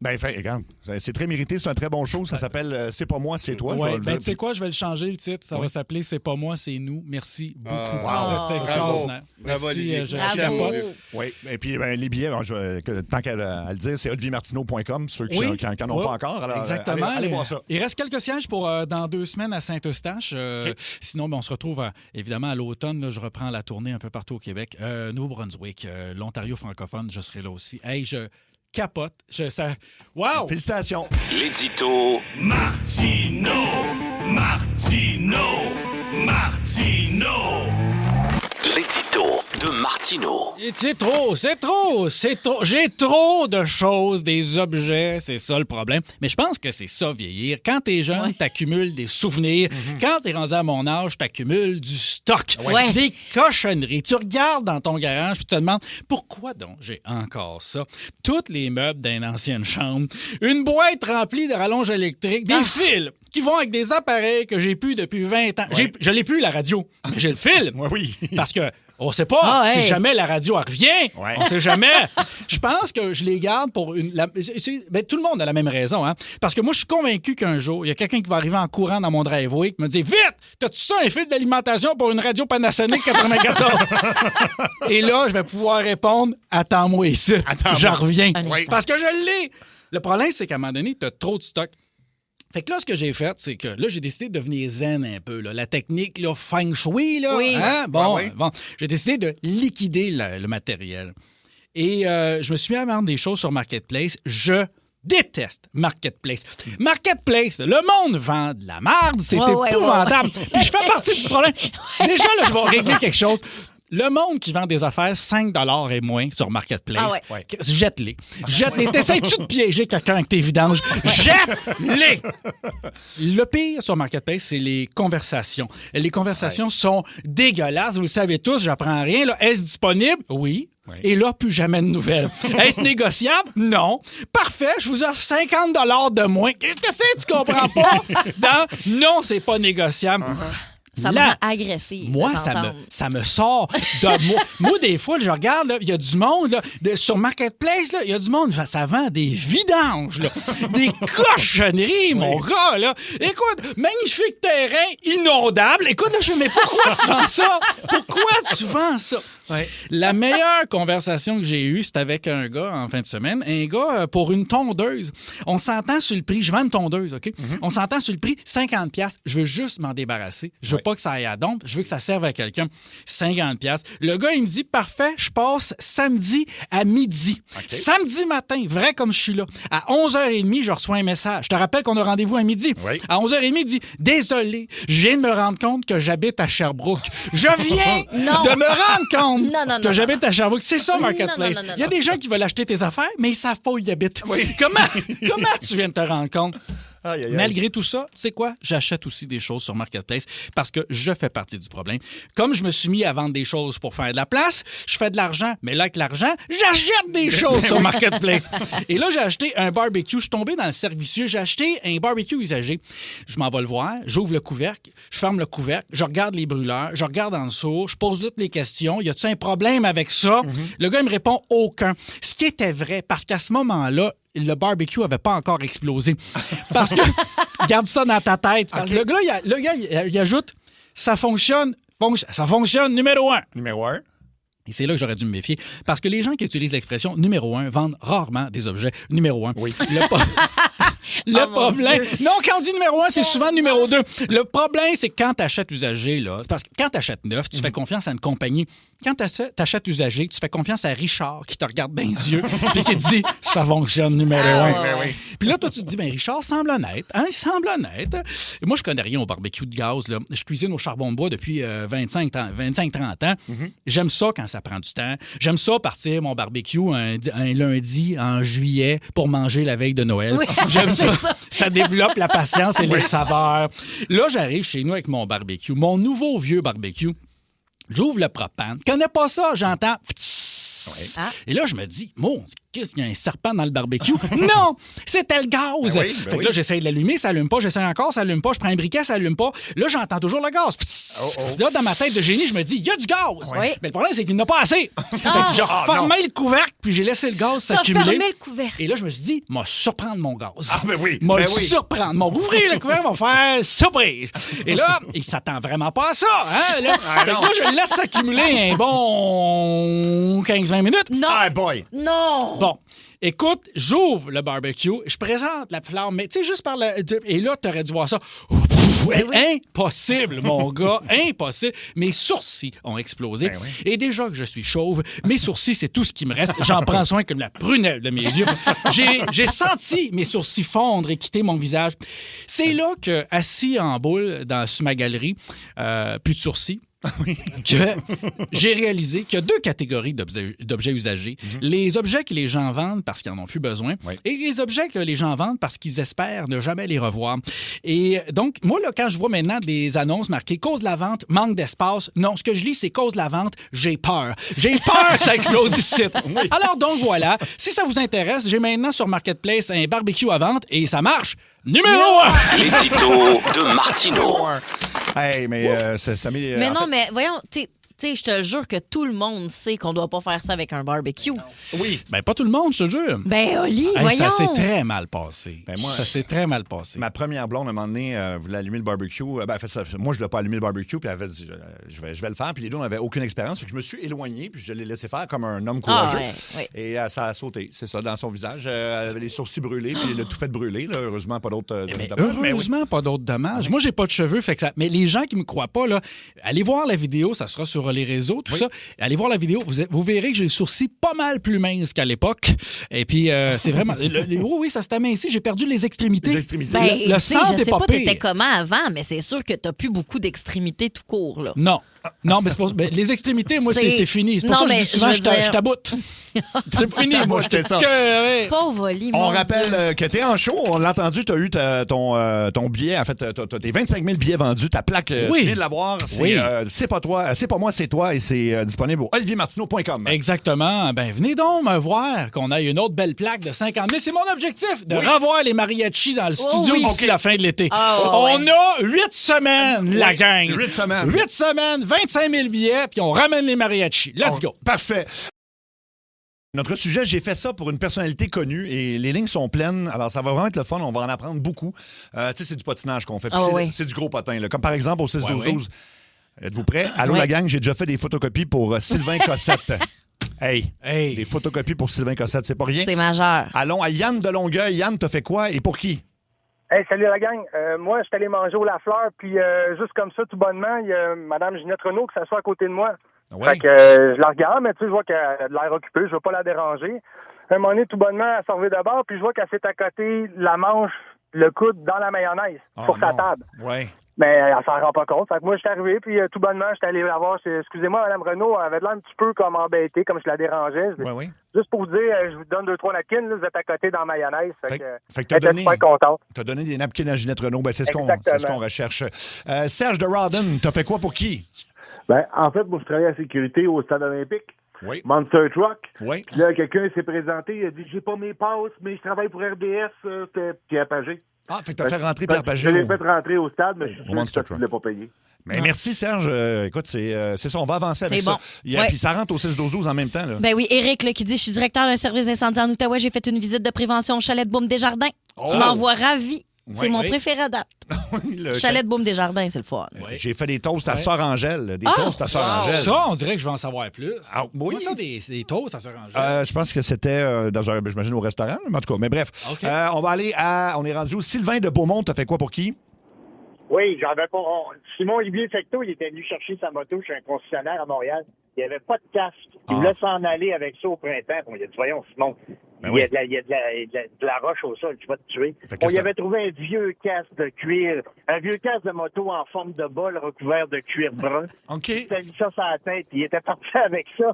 Ben, regarde, c'est très mérité. C'est un très bon show. Ça s'appelle C'est pas moi, c'est toi. je ouais, vais le ben, dire. tu sais quoi, je vais le changer le titre. Ça va s'appeler C'est pas moi, c'est nous. Merci beaucoup. Vous êtes Wow. extraordinaire. Bravo, Merci, Olivier. je Bravo. capote. Oui, et puis les billets, tant qu'à le dire, c'est oliviermartineau.com, ceux qui n'en ont Oui. pas encore. Alors, Exactement. allez voir ça. Il reste quelques sièges pour dans 2 semaines à Saint-Eustache. Sinon, on se retrouve évidemment à l'automne. Là, je reprends la tournée un peu partout au Québec. Nouveau-Brunswick, l'Ontario francophone, je serai là aussi. Hey, je capote. Wow! Félicitations. L'édito Martino. L'édito de Martino. C'est trop. J'ai trop de choses, des objets, c'est ça le problème. Mais je pense que c'est ça, vieillir. Quand t'es jeune, t'accumules des souvenirs. Quand t'es rendu à mon âge, t'accumules du stock. Ouais. Des cochonneries. Tu regardes dans ton garage puis tu te demandes pourquoi donc j'ai encore ça. Tous les meubles d'une ancienne chambre. Une boîte remplie de rallonges électriques. Des fils qui vont avec des appareils que j'ai plus depuis 20 ans. Je l'ai plus, la radio, mais j'ai le fil. Oui. Parce que on sait pas si hey. jamais la radio elle revient. Ouais. On sait jamais. Je pense que je les garde pour tout le monde a la même raison. Hein? Parce que moi, je suis convaincu qu'un jour, il y a quelqu'un qui va arriver en courant dans mon driveway qui me dit « Vite! T'as-tu ça, un fil d'alimentation pour une radio Panasonic 94? » Et là, je vais pouvoir répondre « Attends-moi ici. J'en reviens. Oui. Parce que je l'ai. Le problème, c'est qu'à un moment donné, t'as trop de stock. Fait que là, ce que j'ai fait, c'est que là, j'ai décidé de devenir zen un peu. Là. La technique, là, feng shui, là. Oui. Hein? Bon, Ouais, oui. bon, j'ai décidé de liquider le matériel. Et je me suis mis à vendre des choses sur Marketplace. Je déteste Marketplace. Marketplace, le monde vend de la merde. C'est épouvantable. Puis je fais partie du problème. Déjà, là, je vais régler quelque chose. Le monde qui vend des affaires 5 $ et moins sur Marketplace, jette-les. Jette-les. T'essayes-tu de piéger quelqu'un avec tes vidanges? Jette-les! Le pire sur Marketplace, c'est les conversations. Les conversations sont dégueulasses. Vous le savez tous, j'apprends rien. Là. Est-ce disponible? Oui. Et là, plus jamais de nouvelles. Est-ce négociable? Non. Parfait, je vous offre 50 $ de moins. Qu'est-ce que c'est? Tu comprends pas? Non, c'est pas négociable. Ça me rend agressive. Moi, ça me sort de moi. Moi, des fois, je regarde, il y a du monde, là, sur Marketplace, il y a du monde, ça vend des vidanges, là, des cochonneries, mon gars. Là. Écoute, magnifique terrain inondable. Écoute, là, mais pourquoi tu vends ça? Pourquoi tu vends ça? Ouais. La meilleure conversation que j'ai eue, c'était avec un gars en fin de semaine. Un gars pour une tondeuse. On s'entend sur le prix. Je vends une tondeuse, OK? On s'entend sur le prix, 50$. Je veux juste m'en débarrasser. Je veux pas que ça aille à dompe. Je veux que ça serve à quelqu'un. 50$. Le gars, il me dit, parfait, je passe samedi à midi. OK. Samedi matin, vrai comme je suis là. À 11h30, je reçois un message. Je te rappelle qu'on a rendez-vous à midi. Oui. À 11h30, il dit, désolé, je viens de me rendre compte que j'habite à Sherbrooke. Je viens Non. de me rendre compte Non, que j'habite à Sherbrooke. C'est ça, Non, Marketplace. non, non, non, Il y a des gens qui veulent acheter tes affaires, mais ils savent pas où ils habitent. Oui. Comment tu viens de te rendre compte? Aïe, aïe, aïe. Malgré tout ça, tu sais quoi? J'achète aussi des choses sur Marketplace parce que je fais partie du problème. Comme je me suis mis à vendre des choses pour faire de la place, je fais de l'argent, mais là, avec l'argent, j'achète des choses sur Marketplace. Et là, j'ai acheté un barbecue. Je suis tombé dans le cercle vicieux. J'ai acheté un barbecue usagé. Je m'en vais le voir, j'ouvre le couvercle, je ferme le couvercle, je regarde les brûleurs, je regarde en dessous, je pose toutes les questions. Y a-tu un problème avec ça? Le gars, il me répond aucun. Ce qui était vrai, parce qu'à ce moment-là, le barbecue avait pas encore explosé. Parce que, garde ça dans ta tête. Parce que le gars, il ajoute, ça fonctionne numéro 1. Numéro 1. Et c'est là que j'aurais dû me méfier. Parce que les gens qui utilisent l'expression numéro 1 vendent rarement des objets numéro 1. Oui. Le mon problème. Dieu. Non, quand on dit numéro 1, c'est souvent numéro 2. Le problème, c'est que quand tu achètes usagé, là, c'est parce que quand tu achètes neuf, tu fais confiance à une compagnie. Quand tu achètes usagé, tu fais confiance à Richard qui te regarde dans les yeux et qui te dit ça fonctionne numéro 1. Puis là, toi, tu te dis, Richard semble honnête. Hein? Il semble honnête. Et moi, je connais rien au barbecue de gaz. Là. Je cuisine au charbon de bois depuis 25-30 ans. J'aime ça quand ça prend du temps. J'aime ça partir mon barbecue un lundi en juillet pour manger la veille de Noël. Oui, J'aime ça. c'est ça. Ça développe la patience et les saveurs. Là, j'arrive chez nous avec mon barbecue, mon nouveau vieux barbecue. J'ouvre le propane. Je connais pas ça, j'entends. Ah. Et là, je me dis, qu'est-ce qu'il y a un serpent dans le barbecue? Non! C'était le gaz! Ben oui, Fait que là, j'essaie de l'allumer, ça allume pas. J'essaie encore, ça allume pas. Je prends un briquet, ça allume pas. Là, j'entends toujours le gaz. Là, dans ma tête de génie, je me dis, il y a du gaz! Oui. Mais le problème, c'est qu'il n'y en a pas assez. Fait que j'ai refermé le couvercle, puis j'ai laissé le gaz T'as s'accumuler. fermé le couvercle. Et là, je me suis dit, m'a surprendre mon gaz. Ah, ben oui. M'a Ben oui. surprendre. M'a ouvrir le couvercle, m'a faire surprise. Et là, il s'attend vraiment pas à ça. Hein? Là, fait que là, je le laisse s'accumuler un bon 15-20 minutes. Non. Ah, boy. Non. Bon. Écoute, j'ouvre le barbecue, je présente la flamme, mais tu sais, juste par le... Et là, t'aurais dû voir ça. Impossible, mon gars, impossible. Mes sourcils ont explosé. Ben oui. Et déjà que je suis chauve, mes sourcils, c'est tout ce qui me reste. J'en prends soin comme la prunelle de mes yeux. J'ai senti mes sourcils fondre et quitter mon visage. C'est là que, assis en boule sur ma galerie, plus de sourcils, que j'ai réalisé qu'il y a deux catégories d'objets usagés. Les objets que les gens vendent parce qu'ils n'en ont plus besoin et les objets que les gens vendent parce qu'ils espèrent ne jamais les revoir. Et donc, moi, là, quand je vois maintenant des annonces marquées « Cause de la vente, manque d'espace », non, ce que je lis, c'est « Cause de la vente, j'ai peur ». J'ai peur que ça explose ici. Alors donc, voilà. Si ça vous intéresse, j'ai maintenant sur Marketplace un barbecue à vente et ça marche. Numéro 1! L'édito de Martineau. Hey, mais ça met. Mais en non, fait- mais voyons, tu sais, je te jure que tout le monde sait qu'on doit pas faire ça avec un barbecue. Oui. Ben, pas tout le monde, je te jure. Ben, Oli, Hey, voyons. ça s'est très mal passé. Ben, moi, ça s'est très mal passé. Ma première blonde, à un moment donné, voulait allumer le barbecue. Ben, en fait, moi, je ne l'ai pas allumé le barbecue, puis elle avait dit je vais le faire. Puis les deux, on n'avait aucune expérience. Fait que je me suis éloigné, puis je l'ai laissé faire comme un homme courageux. ouais. Et ça a sauté, c'est ça, dans son visage. Elle avait les sourcils brûlés, puis le toupet brûlé. Là. Heureusement, pas d'autres Mais dommages. Mais oui. heureusement, pas d'autres dommages. Moi, j'ai pas de cheveux, fait que ça... Mais les gens qui me croient pas, là, allez voir la vidéo, ça sera sur les réseaux, tout ça. Allez voir la vidéo, vous verrez que j'ai le sourcil pas mal plus mince qu'à l'époque. Et puis, c'est vraiment... oui, ça s'est aminci. J'ai perdu les extrémités. Les extrémités. Ben, le tu sais, centre je est sais pas pas pire. t'étais comment avant, mais c'est sûr que t'as plus beaucoup d'extrémités tout court, là. Non. Non, mais c'est pas... les extrémités, moi, c'est fini. C'est pour Non, ça que je mais dis souvent, je veux dire- je taboute. C'est fini, moi. c'est ça. Pauvre Oli, On mon rappelle Dieu. que tu es en show. On l'a entendu, tu as eu ton billet. En fait, t'as tes 25 000 billets vendus. Ta plaque, Oui. tu viens de l'avoir. C'est Oui. C'est pas toi, c'est pas moi, c'est toi. Et c'est disponible au oliviermartineau.com. Exactement. Ben, venez donc me voir qu'on a une autre belle plaque de 50 000. C'est mon objectif, de revoir les mariachis dans le studio oui. d'ici la fin de l'été. Ah, ouais, On a 8 semaines, la gang. 8 semaines. 8 semaines, 25 000 billets, puis on ramène les mariachis. Let's go. Parfait. Notre sujet, j'ai fait ça pour une personnalité connue et les lignes sont pleines. Alors, ça va vraiment être le fun. On va en apprendre beaucoup. Tu sais, c'est du patinage qu'on fait. Puis Ah c'est, ouais. c'est du gros patin. Là. Comme par exemple au 6-12-12. Êtes-vous prêts? Allô, Oui. la gang, j'ai déjà fait des photocopies pour Sylvain Cossette. Hey, des photocopies pour Sylvain Cossette, c'est pas rien. C'est majeur. Allons à Yann de Longueuil. Yann, t'as fait quoi et pour qui? Hey, salut la gang. Moi, je suis allé manger au Lafleur, puis juste comme ça, tout bonnement, il y a Mme Ginette Renault qui s'assoit à côté de moi. Ouais. Fait que je la regarde, mais tu sais, je vois qu'elle a de l'air occupée, je veux pas la déranger. À un moment donné, tout bonnement, elle s'en revient d'abord, puis je vois qu'elle s'est à côté la manche, le coude dans la mayonnaise sur sa table. Ouais. Mais elle s'en rend pas compte. Fait que moi, je suis arrivé, puis tout bonnement, j'étais allé la voir. Excusez-moi, Mme Renault, elle avait l'air un petit peu comme embêtée, comme je la dérangeais. Oui. Juste pour vous dire, je vous donne 2-3 napkins, là, vous êtes à côté dans la mayonnaise. Fait que que elle était super contente. T'as donné des napkins à Ginette Renault. Ben, c'est ce Exactement. qu'on recherche. Serge de Rawdon, t'as fait quoi pour qui? Ben, en fait, moi, je travaille à la sécurité au Stade olympique. Oui. Monster Truck. Oui. Puis là, quelqu'un s'est présenté, il a dit « J'ai pas mes passes, mais je travaille pour RDS, c'était Pierre Pagé. » Ah, fait que t'as fait rentrer Pierre Pagé. Je l'ai fait rentrer au stade, mais je suis sûr Monster que tu ne l'as pas payé. Mais merci, Serge. Écoute, c'est ça, on va avancer avec C'est bon. ça. Puis ça rentre au 6-12-12 en même temps. Là. Ben oui, Éric là, qui dit « Je suis directeur d'un service incendie en Outaouais. J'ai fait une visite de prévention au chalet de Baume Desjardins. Tu m'envoies ravi. C'est mon préféré à date. Chalet de Baume Desjardins, c'est le fun. J'ai fait des toasts à Sœur Angèle. Des toasts à Sœur Angèle. Ça, on dirait que je vais en savoir plus. Ah, oui. Comment ça, des toasts à Sœur Angèle? Je pense que c'était j'imagine, au restaurant. Mais en tout cas, mais bref. Okay. On va aller on est rendu où? Sylvain de Beaumont, t'as fait quoi pour qui? Oui, j'avais pas. Simon-Olivier Fecteau, il était venu chercher sa moto chez un concessionnaire à Montréal. Il n'y avait pas de casque. Il voulait s'en aller avec ça au printemps. On lui a dit, voyons, Simon, il y a de la roche au sol, tu vas te tuer. On y avait trouvé un vieux casque de cuir, un vieux casque de moto en forme de bol recouvert de cuir brun. OK. Il a mis ça sur la tête, il était parti avec ça.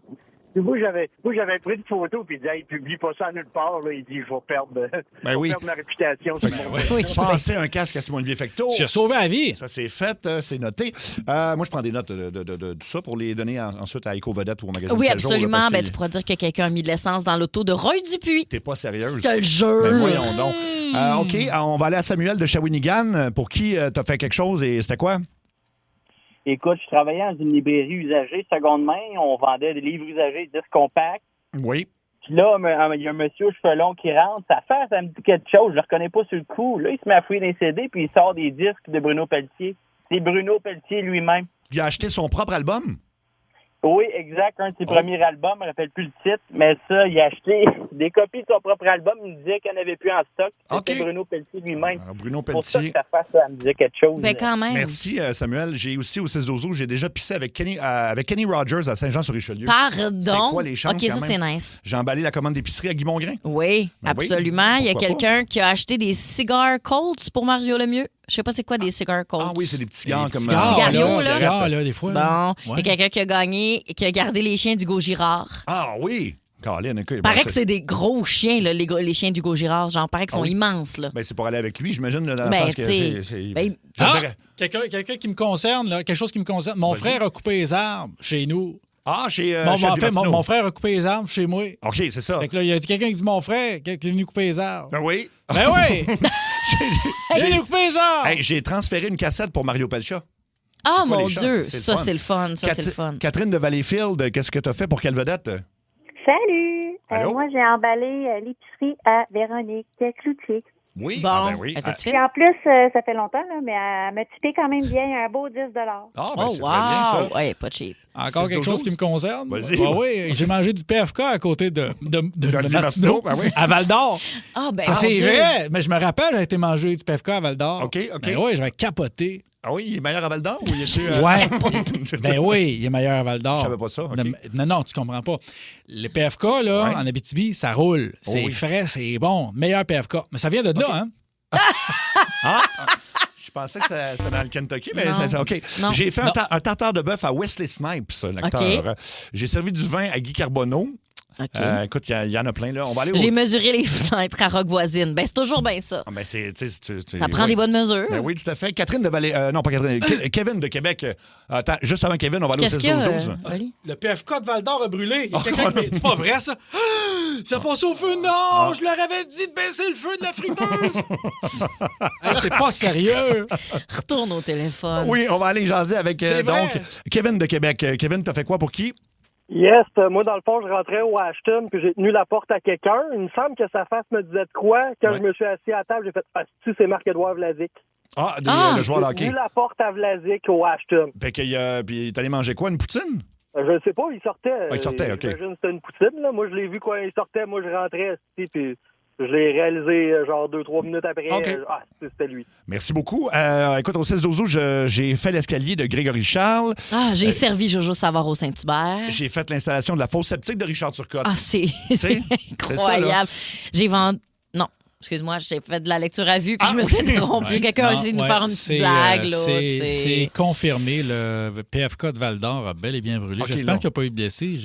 Puis moi, j'avais pris une photo, puis il disait, publie pas ça nulle part. Là. Il dit, je vais perdre ma réputation. Passer un casque à Simon-Olivier Fecteau. Tu as sauvé la vie. Ça, c'est fait, c'est noté. Moi, je prends des notes de tout ça pour les donner ensuite à Éco-Vedette ou au magasin Oui, de 7 jours, absolument. là, parce que Tu pourras dire que quelqu'un a mis de l'essence dans l'auto de Roy Dupuis. T'es pas sérieuse. Je te le jure. Ben voyons donc. OK, on va aller à Samuel de Shawinigan. Pour qui t'as fait quelque chose et c'était quoi? Écoute, je travaillais dans une librairie usagée seconde main. On vendait des livres usagés, disques compacts. Oui. Puis là, il y a un monsieur aux cheveux longs qui rentre. Ça me dit quelque chose. Je le reconnais pas sur le coup. Là, il se met à fouiller des CD puis il sort des disques de Bruno Pelletier. C'est Bruno Pelletier lui-même. Il a acheté son propre album? Oui, exact. Un de ses premiers albums, je ne me rappelle plus le titre, mais ça, il a acheté des copies de son propre album. Il me disait qu'il n'y en avait plus en stock. C'était Bruno Pelletier lui-même. Bruno Pour ça Pelletier. que ça me disait quelque chose. Ben quand même. Merci, Samuel. J'ai aussi au 6-12-12, j'ai déjà pissé avec Kenny Rogers à Saint-Jean-sur-Richelieu. Pardon. C'est quoi les chances? OK, quand ça, même? c'est nice. J'ai emballé la commande d'épicerie à Guy Mongrain. Oui, Ben oui, absolument. Il y a pourquoi quelqu'un qui a acheté des cigares Colts pour Mario Lemieux. Je sais pas c'est quoi des cigares Colts. Ah oui, c'est des petits cigares comme cigarios, là. Cigares, là, des fois. Bon, il y Ouais. a quelqu'un qui a gagné, qui a gardé les chiens d'Hugo Girard. Ah oui! Caroline, OK. Paraît que c'est des gros chiens, là, les chiens d'Hugo Girard. Genre, paraît qu'ils sont oui? immenses, là. Ben, c'est pour aller avec lui, j'imagine, dans le Ben, sens que t'sais, c'est... ben, Quelqu'un qui me concerne, là, quelque chose qui me concerne. Mon frère a coupé les arbres chez nous. Ah, chez mon frère a coupé les arbres chez moi. OK, c'est ça. Fait que là, il y a quelqu'un qui dit mon frère qui est venu couper les arbres. Ben oui. Ben oui! J'ai venu couper les arbres! Hey, j'ai transféré une cassette pour Mario Pelcha. Ah, C'est quoi mon les chances? Dieu! C'est le Ça, fun. c'est le fun. Ça, c'est le fun. Catherine de Valleyfield, qu'est-ce que tu as fait pour quelle vedette? Salut! Allô? Moi, j'ai emballé l'épicerie à Véronique Cloutier. Oui, Bon, ah ben oui. Puis en plus, ça fait longtemps, là, mais elle m'a typé quand même bien un beau 10 Ah, ben Oh, c'est très bien, ça. wow! Ouais, pas cheap. Encore quelque chose qui me concerne? Vas-y. Ah oui, j'ai mangé du PFK à côté de Martineau, Martineau, ben oui. à Val-d'Or. Ah, ben, Ça, c'est mon Dieu. vrai. Mais je me rappelle, j'ai été manger du PFK à Val-d'Or. OK. Ben oui, j'avais capoté. Ah oui, il est meilleur à Val-d'Or ou il est Ouais. Ben oui, il est meilleur à Val-d'Or. Je savais pas ça, OK. Non, tu comprends pas. Le PFK, là, Ouais. en Abitibi, ça roule. C'est oui. frais, c'est bon. Meilleur PFK. Mais ça vient de là, hein? Ah! Je pensais que c'était dans le Kentucky, mais Non. c'est OK. Non. J'ai fait un tartare de bœuf à Wesley Snipes, l'acteur. OK. J'ai servi du vin à Guy Carbonneau. OK. Écoute, il y en a plein, là. On va aller au... J'ai mesuré les fenêtres à Rock voisine. Ben, c'est toujours bien ça. Ah, ben, Ça prend des bonnes mesures. Ben oui, tout à fait. Catherine de Vallée... non, pas Catherine. Kevin de Québec. Attends, juste avant Kevin, on va aller au Qu'est-ce qu'il y a, 16-12-12. Oli? Le PFK de Val-d'Or a brûlé. Il y a quelqu'un qui... C'est pas vrai, ça? Ça passe au feu? Non! Je leur avais dit de baisser le feu de la friteuse! Hey, c'est pas sérieux! Retourne au téléphone. Oui, on va aller jaser avec C'est vrai. donc Kevin de Québec. Kevin, t'as fait quoi pour qui? Yes, moi, dans le fond, je rentrais au Ashton, puis j'ai tenu la porte à quelqu'un. Il me semble que sa face me disait de quoi. Quand je me suis assis à la table, j'ai fait « Asti, c'est Marc-Édouard Vlasic. » Le joueur de hockey. Vu la porte à Vlasic au Ashton. Fait que, puis t'es allé manger quoi, une poutine? Je ne sais pas, il sortait. Il sortait, OK. J'imagine que c'était une poutine, là. Moi, je l'ai vu quand il sortait. Moi, je rentrais, puis je l'ai réalisé genre 2-3 minutes après. OK. C'était lui. Merci beaucoup. Écoute, au 16-12, j'ai fait l'escalier de Grégory Charles. J'ai servi Jojo Savard au Saint-Hubert. J'ai fait l'installation de la fosse septique de Richard Turcotte. C'est incroyable. J'ai vendu... Non. Excuse-moi, j'ai fait de la lecture à vue, puis je me suis interrompue. Ouais. Quelqu'un a essayé de nous faire une petite blague. Là, c'est confirmé. Le PFK de Val-d'Or a bel et bien brûlé. J'espère qu'il n'y a pas eu de blessés.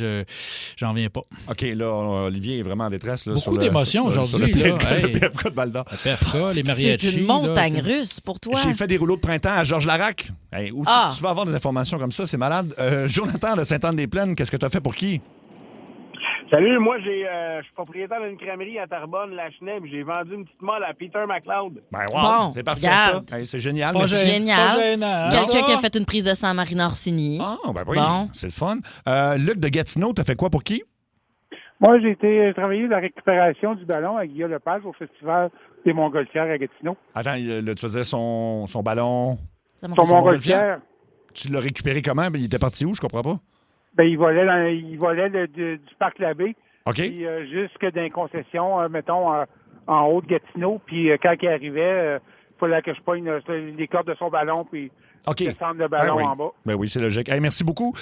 J'en viens pas. OK, là, Olivier est vraiment en détresse. Là, beaucoup d'émotions aujourd'hui. Le PFK de Val-d'Or. Le PFK, les mariachis. C'est une montagne russe pour toi. J'ai fait des rouleaux de printemps à Georges Larac. Où tu vas avoir des informations comme ça? C'est malade. Jonathan de Sainte-Anne-des-Plaines, qu'est-ce que tu as fait pour qui? Salut, moi je suis propriétaire d'une crèmerie à Terrebonne, la Cheneb. J'ai vendu une petite molle à Peter McLeod. Ben wow, c'est parfait ça. C'est génial. C'est génial. Quelqu'un qui a fait une prise de sang à Marina Orsini. Ben oui, c'est le fun. Luc de Gatineau, t'as fait quoi pour qui? Moi, j'ai travaillé la récupération du ballon à Guillaume Lepage au Festival des Montgolfières à Gatineau. Attends, là, tu faisais son ballon... Son Montgolfière. Tu l'as récupéré comment? Il était parti où? Je comprends pas. Ben, il volait du Parc Labbé. OK. Puis jusque dans les concessions, mettons, en haut de Gatineau. Puis quand il arrivait, il fallait que je pogne les cordes de son ballon puis descendre le ballon en bas. Ben oui, c'est logique. Hey, merci beaucoup.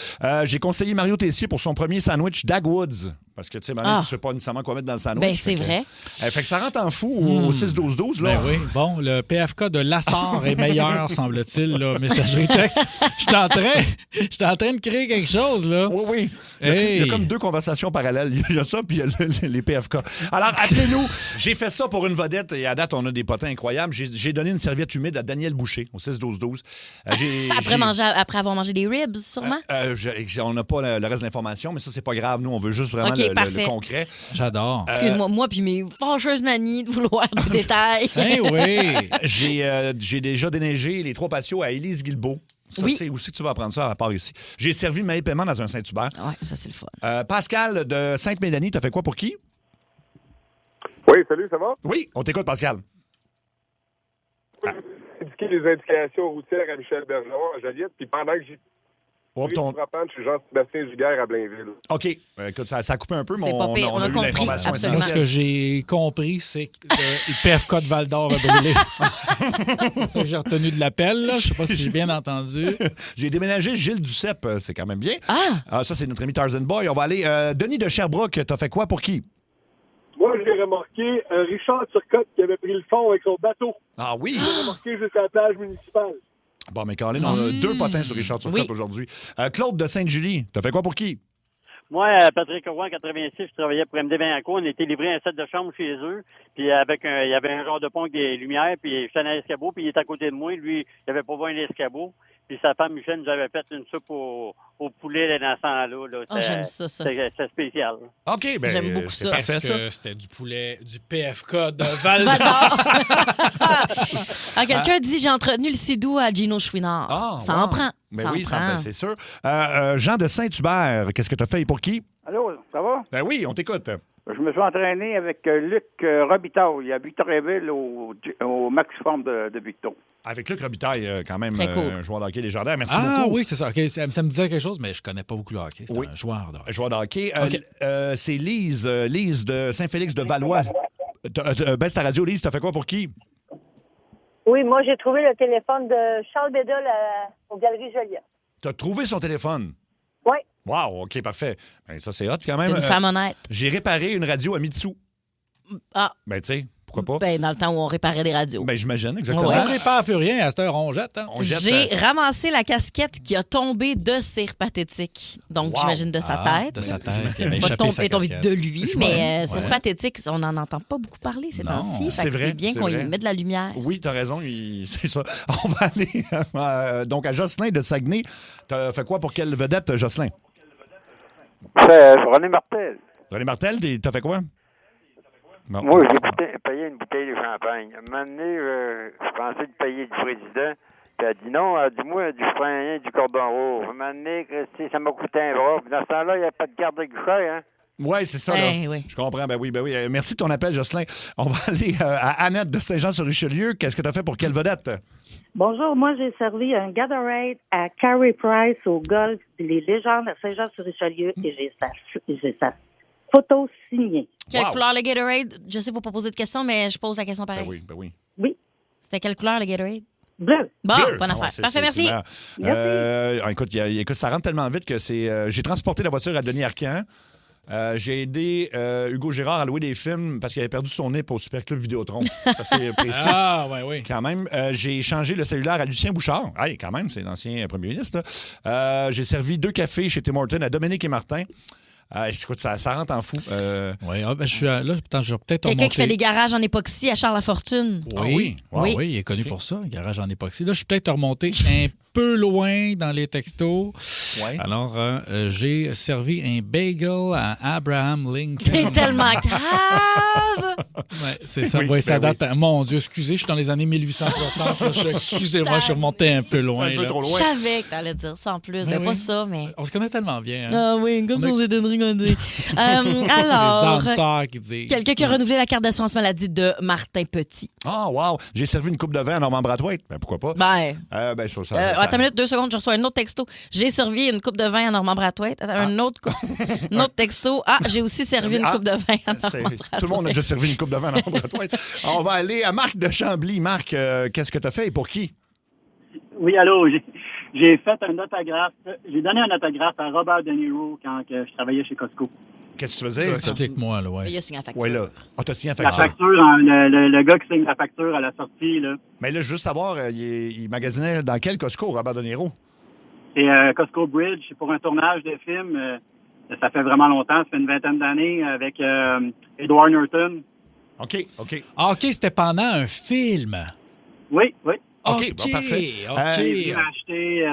J'ai conseillé Mario Tessier pour son premier sandwich Dagwoods. Parce que, tu sais, maintenant, tu ne sais pas nécessairement quoi mettre dans le sandwich. Ben, c'est vrai. Fait que ça rentre en fou au 6-12-12. Là. Ben oui. Bon, le PFK de Lassar est meilleur, semble-t-il, là, messagerie texte. Je suis en train de créer quelque chose, là. Oui. Il y a comme deux conversations parallèles. Il y a ça, puis il y a les PFK. Alors, appelez-nous. J'ai fait ça pour une vedette, et à date, on a des potins incroyables. J'ai donné une serviette humide à Daniel Boucher, au 6-12-12. Après avoir mangé des ribs, sûrement? On n'a pas le reste de l'information, mais ça, c'est pas grave. Nous, on veut juste vraiment le concret. J'adore. Excuse-moi, moi puis mes fâcheuses manies de vouloir des détails. Oui. J'ai déjà déneigé les 3 patios à Élise Guilbeault. Ça, tu sais, où c'est que tu vas apprendre ça à part ici? J'ai servi Maï Paiement dans un Saint-Hubert. Oui, ça, c'est le fun. Pascal de Sainte-Mélanie, t'as fait quoi pour qui? Oui, salut, ça va? Oui, on t'écoute, Pascal. Indiquer les indications routières à Michel Bergeron, à Joliette, puis pendant que j'ai pris du propane, je suis Jean-Sébastien Giguère à Blainville. OK. Écoute, ça a coupé un peu, mais on a eu compris, l'information absolument. Moi, ce que j'ai compris, c'est que le PFK de Val-d'Or a brûlé. C'est ça que j'ai retenu de l'appel. Je ne sais pas si j'ai bien entendu. J'ai déménagé Gilles Duceppe. C'est quand même bien. Ça, c'est notre ami Tarzan Boy. On va aller... Denis de Sherbrooke, t'as fait quoi pour qui? Moi, j'ai remarqué Richard Turcotte qui avait pris le fond avec son bateau. Ah oui? J'ai remarqué jusqu'à la plage municipale. Bon, mais Caroline, on a 2 potins sur Richard Turcotte aujourd'hui. Claude de Sainte-Julie, t'as fait quoi pour qui? Moi, Patrick Roy, en 86, je travaillais pour MD Banco. On était livré un set de chambre chez eux. Puis il y avait un genre de pont avec des lumières. Puis j'étais dans l'escabeau. Puis il était à côté de moi. Lui, il avait pas vu un escabeau. Puis sa femme Michel nous avait fait une soupe au poulet là, dans ce temps-là. Là. J'aime ça. C'était spécial. OK, ben j'aime beaucoup ça. Est-ce que c'était du poulet du PFK de Val-d'Or? Quelqu'un dit j'ai entretenu le sidou à Gino Chouinard. Ça en prend. Ben oui, c'est sûr. Jean de Saint-Hubert, qu'est-ce que tu as fait et pour qui? Allô, ça va? Ben oui, on t'écoute. Je me suis entraîné avec Luc Robitaille à Victoriaville au Maxiform de Victo. Avec Luc Robitaille, quand même, cool. Un joueur de hockey légendaire. Merci beaucoup. Ah oui, c'est ça. Okay. Ça me disait quelque chose, mais je connais pas beaucoup le hockey. C'est un joueur de hockey. Un joueur de hockey. C'est Lise de Saint-Félix de Valois. Baisse ta radio, Lise, t'as fait quoi pour qui? Oui, moi, j'ai trouvé le téléphone de Charles Bédol aux Galeries Joliette. T'as trouvé son téléphone? Oui. Wow, OK, parfait. Ben, ça, c'est hot quand même. Une femme honnête. J'ai réparé une radio à Mitsu. Ah. Ben, tu sais, pourquoi pas? Ben, dans le temps où on réparait des radios. Ben, j'imagine, exactement. On répare plus rien. À cette heure, on jette. Hein? J'ai ramassé la casquette qui a tombé de cire pathétique. Donc, j'imagine de sa tête. De sa tête. Il avait échappé sa casquette. De lui, mais cire pathétique, on n'en entend pas beaucoup parler ces temps-ci. C'est vrai. C'est bien qu'on y mette de la lumière. Oui, t'as raison. C'est ça. On va aller donc à Jocelyn de Saguenay. T'as fait quoi pour quelle vedette, Jocelyn? C'est René Martel. René Martel, t'as fait quoi? Non. Moi, j'ai payé une bouteille de champagne. À un moment donné, je pensais de payer du président. Puis elle a dit non, dis-moi, je prends rien du cordon rouge. À un moment donné, ça m'a coûté un bras. Puis dans ce temps-là, il n'y avait pas de garde de guichet, hein? Oui, c'est ça. Là. Oui. Je comprends. Ben oui. Merci de ton appel, Jocelyn. On va aller à Annette de Saint-Jean-sur-Richelieu. Qu'est-ce que tu as fait pour quelle vedette? Bonjour, moi j'ai servi un Gatorade à Carey Price au golf Les Légendes à Saint-Jean-sur-Richelieu et j'ai sa photo signée. Quelle couleur le Gatorade? Je sais, il ne faut pas poser de questions, mais je pose la question pareil. Ben oui. Oui. C'était quelle couleur le Gatorade? Bleu. Bon, Bleu. bonne affaire. Parfait, merci. Écoute, ça rentre tellement vite que j'ai transporté la voiture à Denis Arcand. J'ai aidé Hugo Girard à louer des films parce qu'il avait perdu son nip au Super Club Vidéotron. Ça, c'est précis. Ah, oui. Quand même. J'ai changé le cellulaire à Lucien Bouchard. Hey, quand même, c'est l'ancien premier ministre. J'ai servi 2 cafés chez Tim Hortons à Dominique et Martin. Écoute, ça rentre en fou. Oui, je suis là. Attends, je vais peut-être Quelqu'un remonter. qui fait des garages en époxy à Charles Lafortune. Oui, il est connu pour ça, un garage en époxy. Là, je suis peut-être remonté un peu loin dans les textos. Ouais. Alors, j'ai servi un bagel à Abraham Lincoln. T'es tellement grave! Ouais, c'est ça. Ça date. Mon Dieu, excusez, je suis dans les années 1860. Excusez-moi, je suis remonté un peu loin. Un peu trop loin. Je savais que t'allais dire ça en plus. Ben Pas ça, mais... On se connaît tellement bien. Hein? Ah oui, comme ça, on s'est donné alors, les âmes qui disent. quelqu'un qui a renouvelé la carte d'assurance maladie de Martin Petit. Ah, wow! J'ai servi une coupe de vin à Normand Brathwaite. Ben, pourquoi pas? Attends une minute, 2 secondes, je reçois un autre texto. J'ai servi une coupe de vin à Normand Brathwaite. Un autre texto. Ah, j'ai aussi servi une coupe de vin à Normand Brathwaite. Tout le monde a déjà servi une coupe de vin à Normand Brathwaite. On va aller à Marc de Chambly. Marc, qu'est-ce que tu as fait et pour qui? Oui, allô, j'ai fait un autographe. J'ai donné un autographe à Robert De Niro quand je travaillais chez Costco. Qu'est-ce que tu faisais? Explique-moi, là, ouais. Il a signé la facture. Ouais, là. Ah, t'as signé la La facture. facture, le gars qui signe la facture à la sortie, là. Mais là, juste savoir, il magasinait dans quel Costco, Robert De Niro? C'est Costco Bridge, c'est pour un tournage de film. Ça fait vraiment longtemps, ça fait une vingtaine d'années avec Edward Norton. OK. Ah, OK, c'était pendant un film. Oui. OK, bon, parfait. J'ai acheté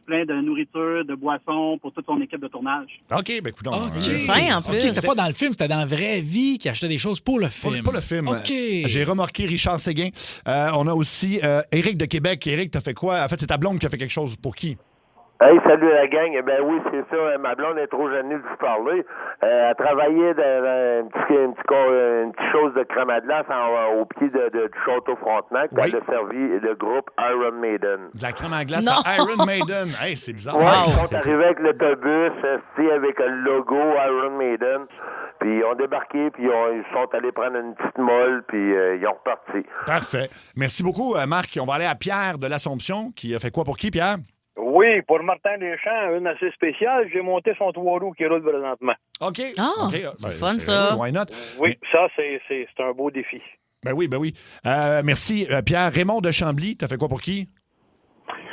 plein de nourriture, de boissons pour toute son équipe de tournage. OK, ben écoute donc. Fin, en plus. OK, c'était pas dans le film, c'était dans la vraie vie qu'il achetait des choses pour le film. Pas le film. OK. J'ai remarqué Richard Séguin. On a aussi Éric de Québec. Éric, t'as fait quoi? En fait, c'est ta blonde qui a fait quelque chose. Pour qui? Hey, salut la gang. Ben oui, c'est ça. Ma blonde est trop gênée de vous parler. Elle travaillait dans une petite chose de crème à glace au pied du château Frontenac. Oui. Elle a servi le groupe Iron Maiden. De la crème à glace à Iron Maiden. Hey, c'est bizarre. Ouais, ils sont arrivés avec l'autobus, avec le logo Iron Maiden. Puis ils ont débarqué, puis ils sont allés prendre une petite molle, puis ils ont reparti. Parfait. Merci beaucoup, Marc. On va aller à Pierre de l'Assomption, qui a fait quoi pour qui, Pierre? Oui, pour Martin Deschamps, une assez spéciale. J'ai monté son 3 roues qui roule présentement. OK. C'est fun, ça. Why not? Oui, ça, c'est un beau défi. Ben oui. Merci, Pierre. Raymond de Chambly, t'as fait quoi pour qui?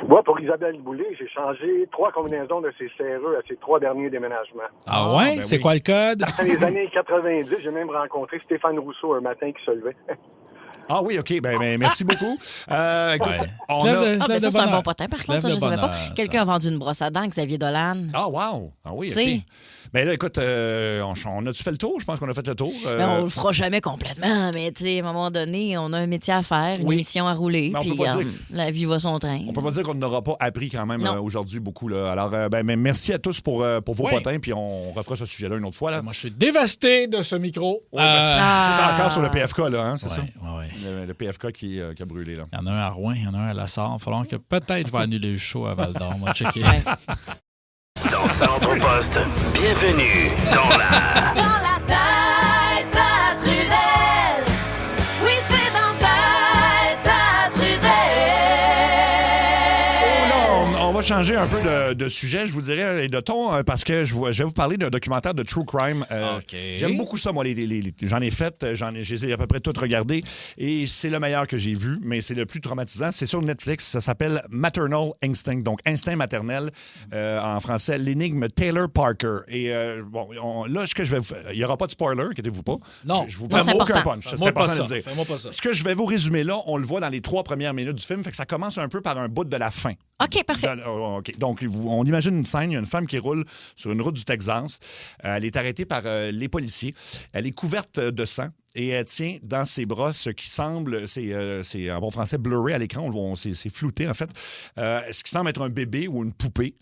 Moi, pour Isabelle Boulay, j'ai changé 3 combinaisons de ses serreux à ses 3 derniers déménagements. Ah ouais? Ben c'est quoi le code? Dans les années 90, j'ai même rencontré Stéphane Rousseau un matin qui se levait. Ah oui, OK. Ben merci beaucoup. Écoute, on a... ça, c'est un bon potin. Par contre, ça, je ne savais pas. Quelqu'un a vendu une brosse à dents, Xavier Dolan. Ah, wow! Ah oui, OK. Ben là, écoute, on a-tu fait le tour? Je pense qu'on a fait le tour. On le fera jamais complètement, mais tu sais, à un moment donné, on a un métier à faire, une émission à rouler, puis la vie va son train. On peut pas dire qu'on n'aura pas appris quand même aujourd'hui beaucoup. Là. Alors, merci à tous pour vos potins, puis on refera ce sujet-là une autre fois. Là. Moi, je suis dévasté de ce micro. Ouais, c'est encore sur le PFK, là, hein, c'est ça? Oui. Le PFK qui a brûlé. Là. Il y en a un à Rouen, il y en a un à La Sarre. Il va falloir que peut-être je vais annuler le show à Val-d'Or. On va checker. Dans Centre-Poste, bienvenue dans la... Dans la tête à Trudel. Oui, c'est dans ta tête à Trudel. Oh non, on va changer un peu de sujet, je vous dirais, et de ton, parce que je vais vous parler d'un documentaire de True Crime. J'aime beaucoup ça, moi. J'en ai fait, je les ai à peu près toutes regardées, et c'est le meilleur que j'ai vu, mais c'est le plus traumatisant. C'est sur Netflix, ça s'appelle Maternal Instinct, donc instinct maternel, en français, l'énigme Taylor Parker. Et là, ce que je vais vous... Il n'y aura pas de spoiler, inquiétez-vous pas. Non. Je vous prends aucun punch. C'est important de le dire. Fais-moi pas ça. Ce que je vais vous résumer là, on le voit dans les 3 premières minutes du film, fait que ça commence un peu par un bout de la fin. OK, parfait. OK. Donc, on imagine une scène, il y a une femme qui roule sur une route du Texas. Elle est arrêtée par les policiers. Elle est couverte de sang. Et elle tient dans ses bras ce qui semble, c'est en bon français, blurry à l'écran, c'est flouté en fait, ce qui semble être un bébé ou une poupée.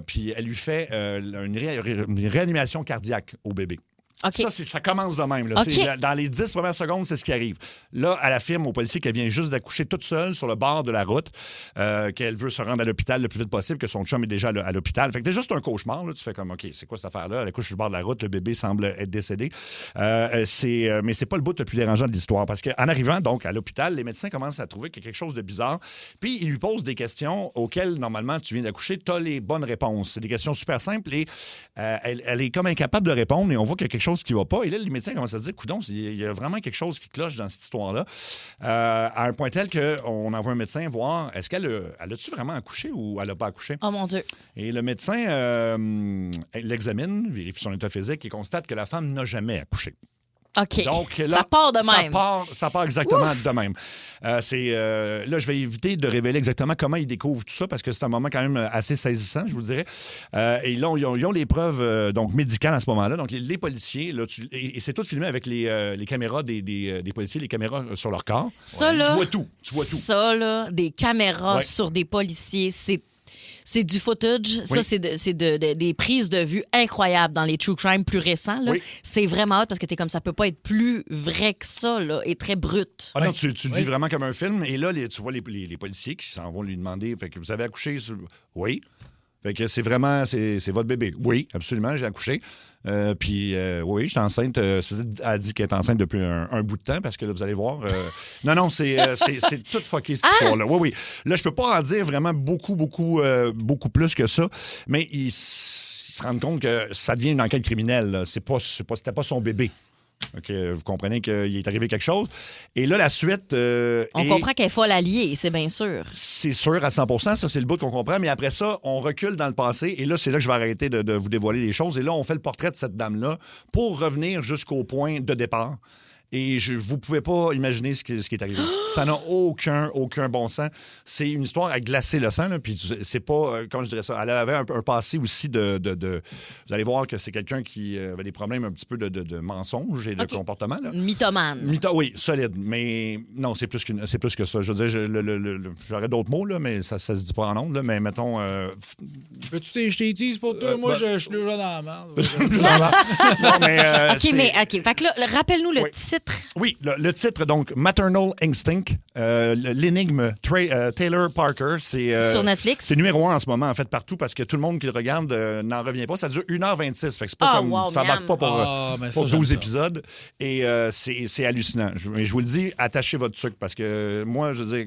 Puis elle lui fait une réanimation cardiaque au bébé. Okay. Ça commence de même. Là. Okay. Dans les 10 premières secondes, c'est ce qui arrive. Là, elle affirme au policier qu'elle vient juste d'accoucher toute seule sur le bord de la route, qu'elle veut se rendre à l'hôpital le plus vite possible, que son chum est déjà à l'hôpital. Fait que déjà, c'est un cauchemar. Là. Tu fais comme, OK, c'est quoi cette affaire-là? Elle accouche sur le bord de la route, le bébé semble être décédé. Mais c'est pas le bout le plus dérangeant de l'histoire. Parce qu'en arrivant donc à l'hôpital, les médecins commencent à trouver qu'il y a quelque chose de bizarre. Puis ils lui posent des questions auxquelles, normalement, tu viens d'accoucher, tu as les bonnes réponses. C'est des questions super simples et elle est comme incapable de répondre et on voit qu'il y a quelque chose qui va pas. Et là, les médecins commencent à se dire, coudonc, il y a vraiment quelque chose qui cloche dans cette histoire-là. À un point tel qu'on envoie un médecin voir, est-ce qu'elle a-tu vraiment accouché ou elle n'a pas accouché? Oh mon Dieu. Et le médecin l'examine, vérifie son état physique et constate que la femme n'a jamais accouché. OK. Donc, là, ça part de même. Ça part exactement de même. Là, je vais éviter de révéler exactement comment ils découvrent tout ça parce que c'est un moment quand même assez saisissant, je vous dirais. Et là, ils ont les preuves donc, médicales à ce moment-là. Donc, les policiers, là, et c'est tout filmé avec les caméras des policiers, les caméras sur leur corps. Ça, là, tu vois tout. Ça, là, des caméras Ouais. sur des policiers, c'est du footage. Ça, c'est des prises de vue incroyables dans les true crime plus récents. Là. Oui. C'est vraiment hot parce que t'es comme ça peut pas être plus vrai que ça là, et très brut. Ah non, tu le vis vraiment comme un film. Et là, tu vois les policiers qui s'en vont lui demander, fait que vous avez accouché? Oui. Fait que c'est vraiment, c'est votre bébé. Oui, absolument, j'ai accouché. Puis, oui, j'étais enceinte. Elle a dit qu'elle est enceinte depuis un bout de temps parce que là, vous allez voir. Non, c'est tout fucké cette histoire-là. Oui. Là, je peux pas en dire vraiment beaucoup plus que ça, mais ils se rendent compte que ça devient une enquête criminelle. Là. C'était pas son bébé. OK, vous comprenez qu'il est arrivé quelque chose. Et là, la suite... On comprend qu'elle est folle alliée, c'est bien sûr. C'est sûr à 100%, ça, c'est le bout qu'on comprend. Mais après ça, on recule dans le passé. Et là, c'est là que je vais arrêter de vous dévoiler les choses. Et là, on fait le portrait de cette dame-là pour revenir jusqu'au point de départ. Et vous pouvez pas imaginer ce qui est arrivé. Ça n'a aucun bon sens. C'est une histoire à glacer le sang. Là, puis c'est pas, comment je dirais ça, elle avait un passé aussi de vous allez voir que c'est quelqu'un qui avait des problèmes un petit peu de mensonges et de comportement. Là. Mythomane. Oui, solide. Mais non, c'est plus que ça. Je veux dire, j'aurais d'autres mots, là, mais ça se dit pas en ondes. Là, mais mettons... Peux-tu je t'ai dit, pour toi? Moi, je suis déjà dans la merde. Non, mais... OK. Fait que là, rappelle-nous le titre. Oui, le titre, donc, Maternal Instinct, l'énigme Taylor Parker, c'est... sur Netflix. C'est numéro 1 en ce moment, en fait, partout, parce que tout le monde qui le regarde n'en revient pas. Ça dure 1h26, fait que c'est pas comme... ça embarque pas pour 12 épisodes. Et c'est hallucinant. Mais je vous le dis, attachez votre sucre, parce que moi, je veux dire...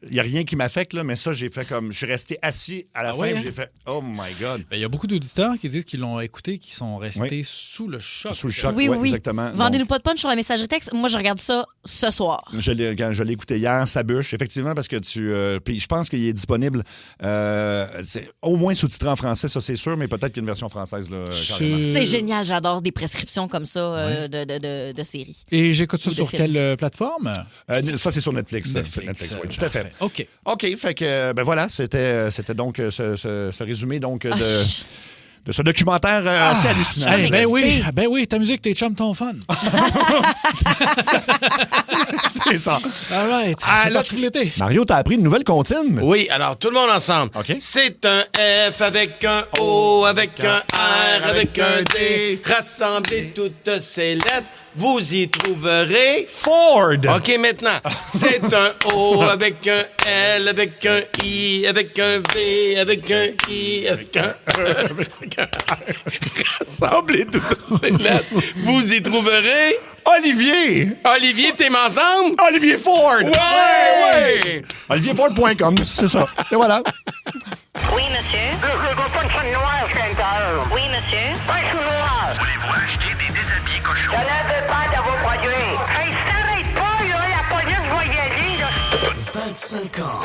Il n'y a rien qui m'affecte, là, mais ça, j'ai fait comme... Je suis resté assis à la fin, et j'ai fait « Oh my God! » Il y a beaucoup d'auditeurs qui disent qu'ils l'ont écouté, qui sont restés sous le choc. Sous le choc, oui. exactement. Vendez-nous pas de punch sur la messagerie texte. Moi, je regarde ça ce soir. Je l'ai écouté hier, sa bûche, effectivement, parce que puis je pense qu'il est disponible au moins sous-titré en français, ça c'est sûr, mais peut-être qu'il y a une version française. Là, c'est génial, j'adore des prescriptions comme ça de séries. Et j'écoute ça sur quelle plateforme? Ça, c'est sur Netflix. Netflix, oui, tout à fait. OK, fait que, ben voilà, c'était donc ce résumé donc de ce documentaire assez hallucinant. Ben oui, ta musique, tes chums, ton fun. C'est ça. All right. C'est parti pour l'été. Mario, t'as appris une nouvelle comptine? Oui, alors tout le monde ensemble. Okay. C'est un F avec un O, avec un R, avec un D. Rassemblez toutes ces lettres. Vous y trouverez Ford. OK, maintenant, c'est un O avec un L, avec un I, avec un V, avec un I, avec un E, avec un R. Rassemblez toutes ces lettres. Vous y trouverez Olivier. Olivier, t'es ensemble? Olivier Ford. Ouais. OlivierFord.com, c'est ça. Et voilà. Oui, monsieur. Je veux pas une chaîne noire, je suis intérieur. Oui, monsieur. Pas une chaîne noire. Voulez-vous acheter des déshabillés cochons? Je n'avais pas de vos produits. Hey, s'arrête pas, là, la police va y aller, là. 25 ans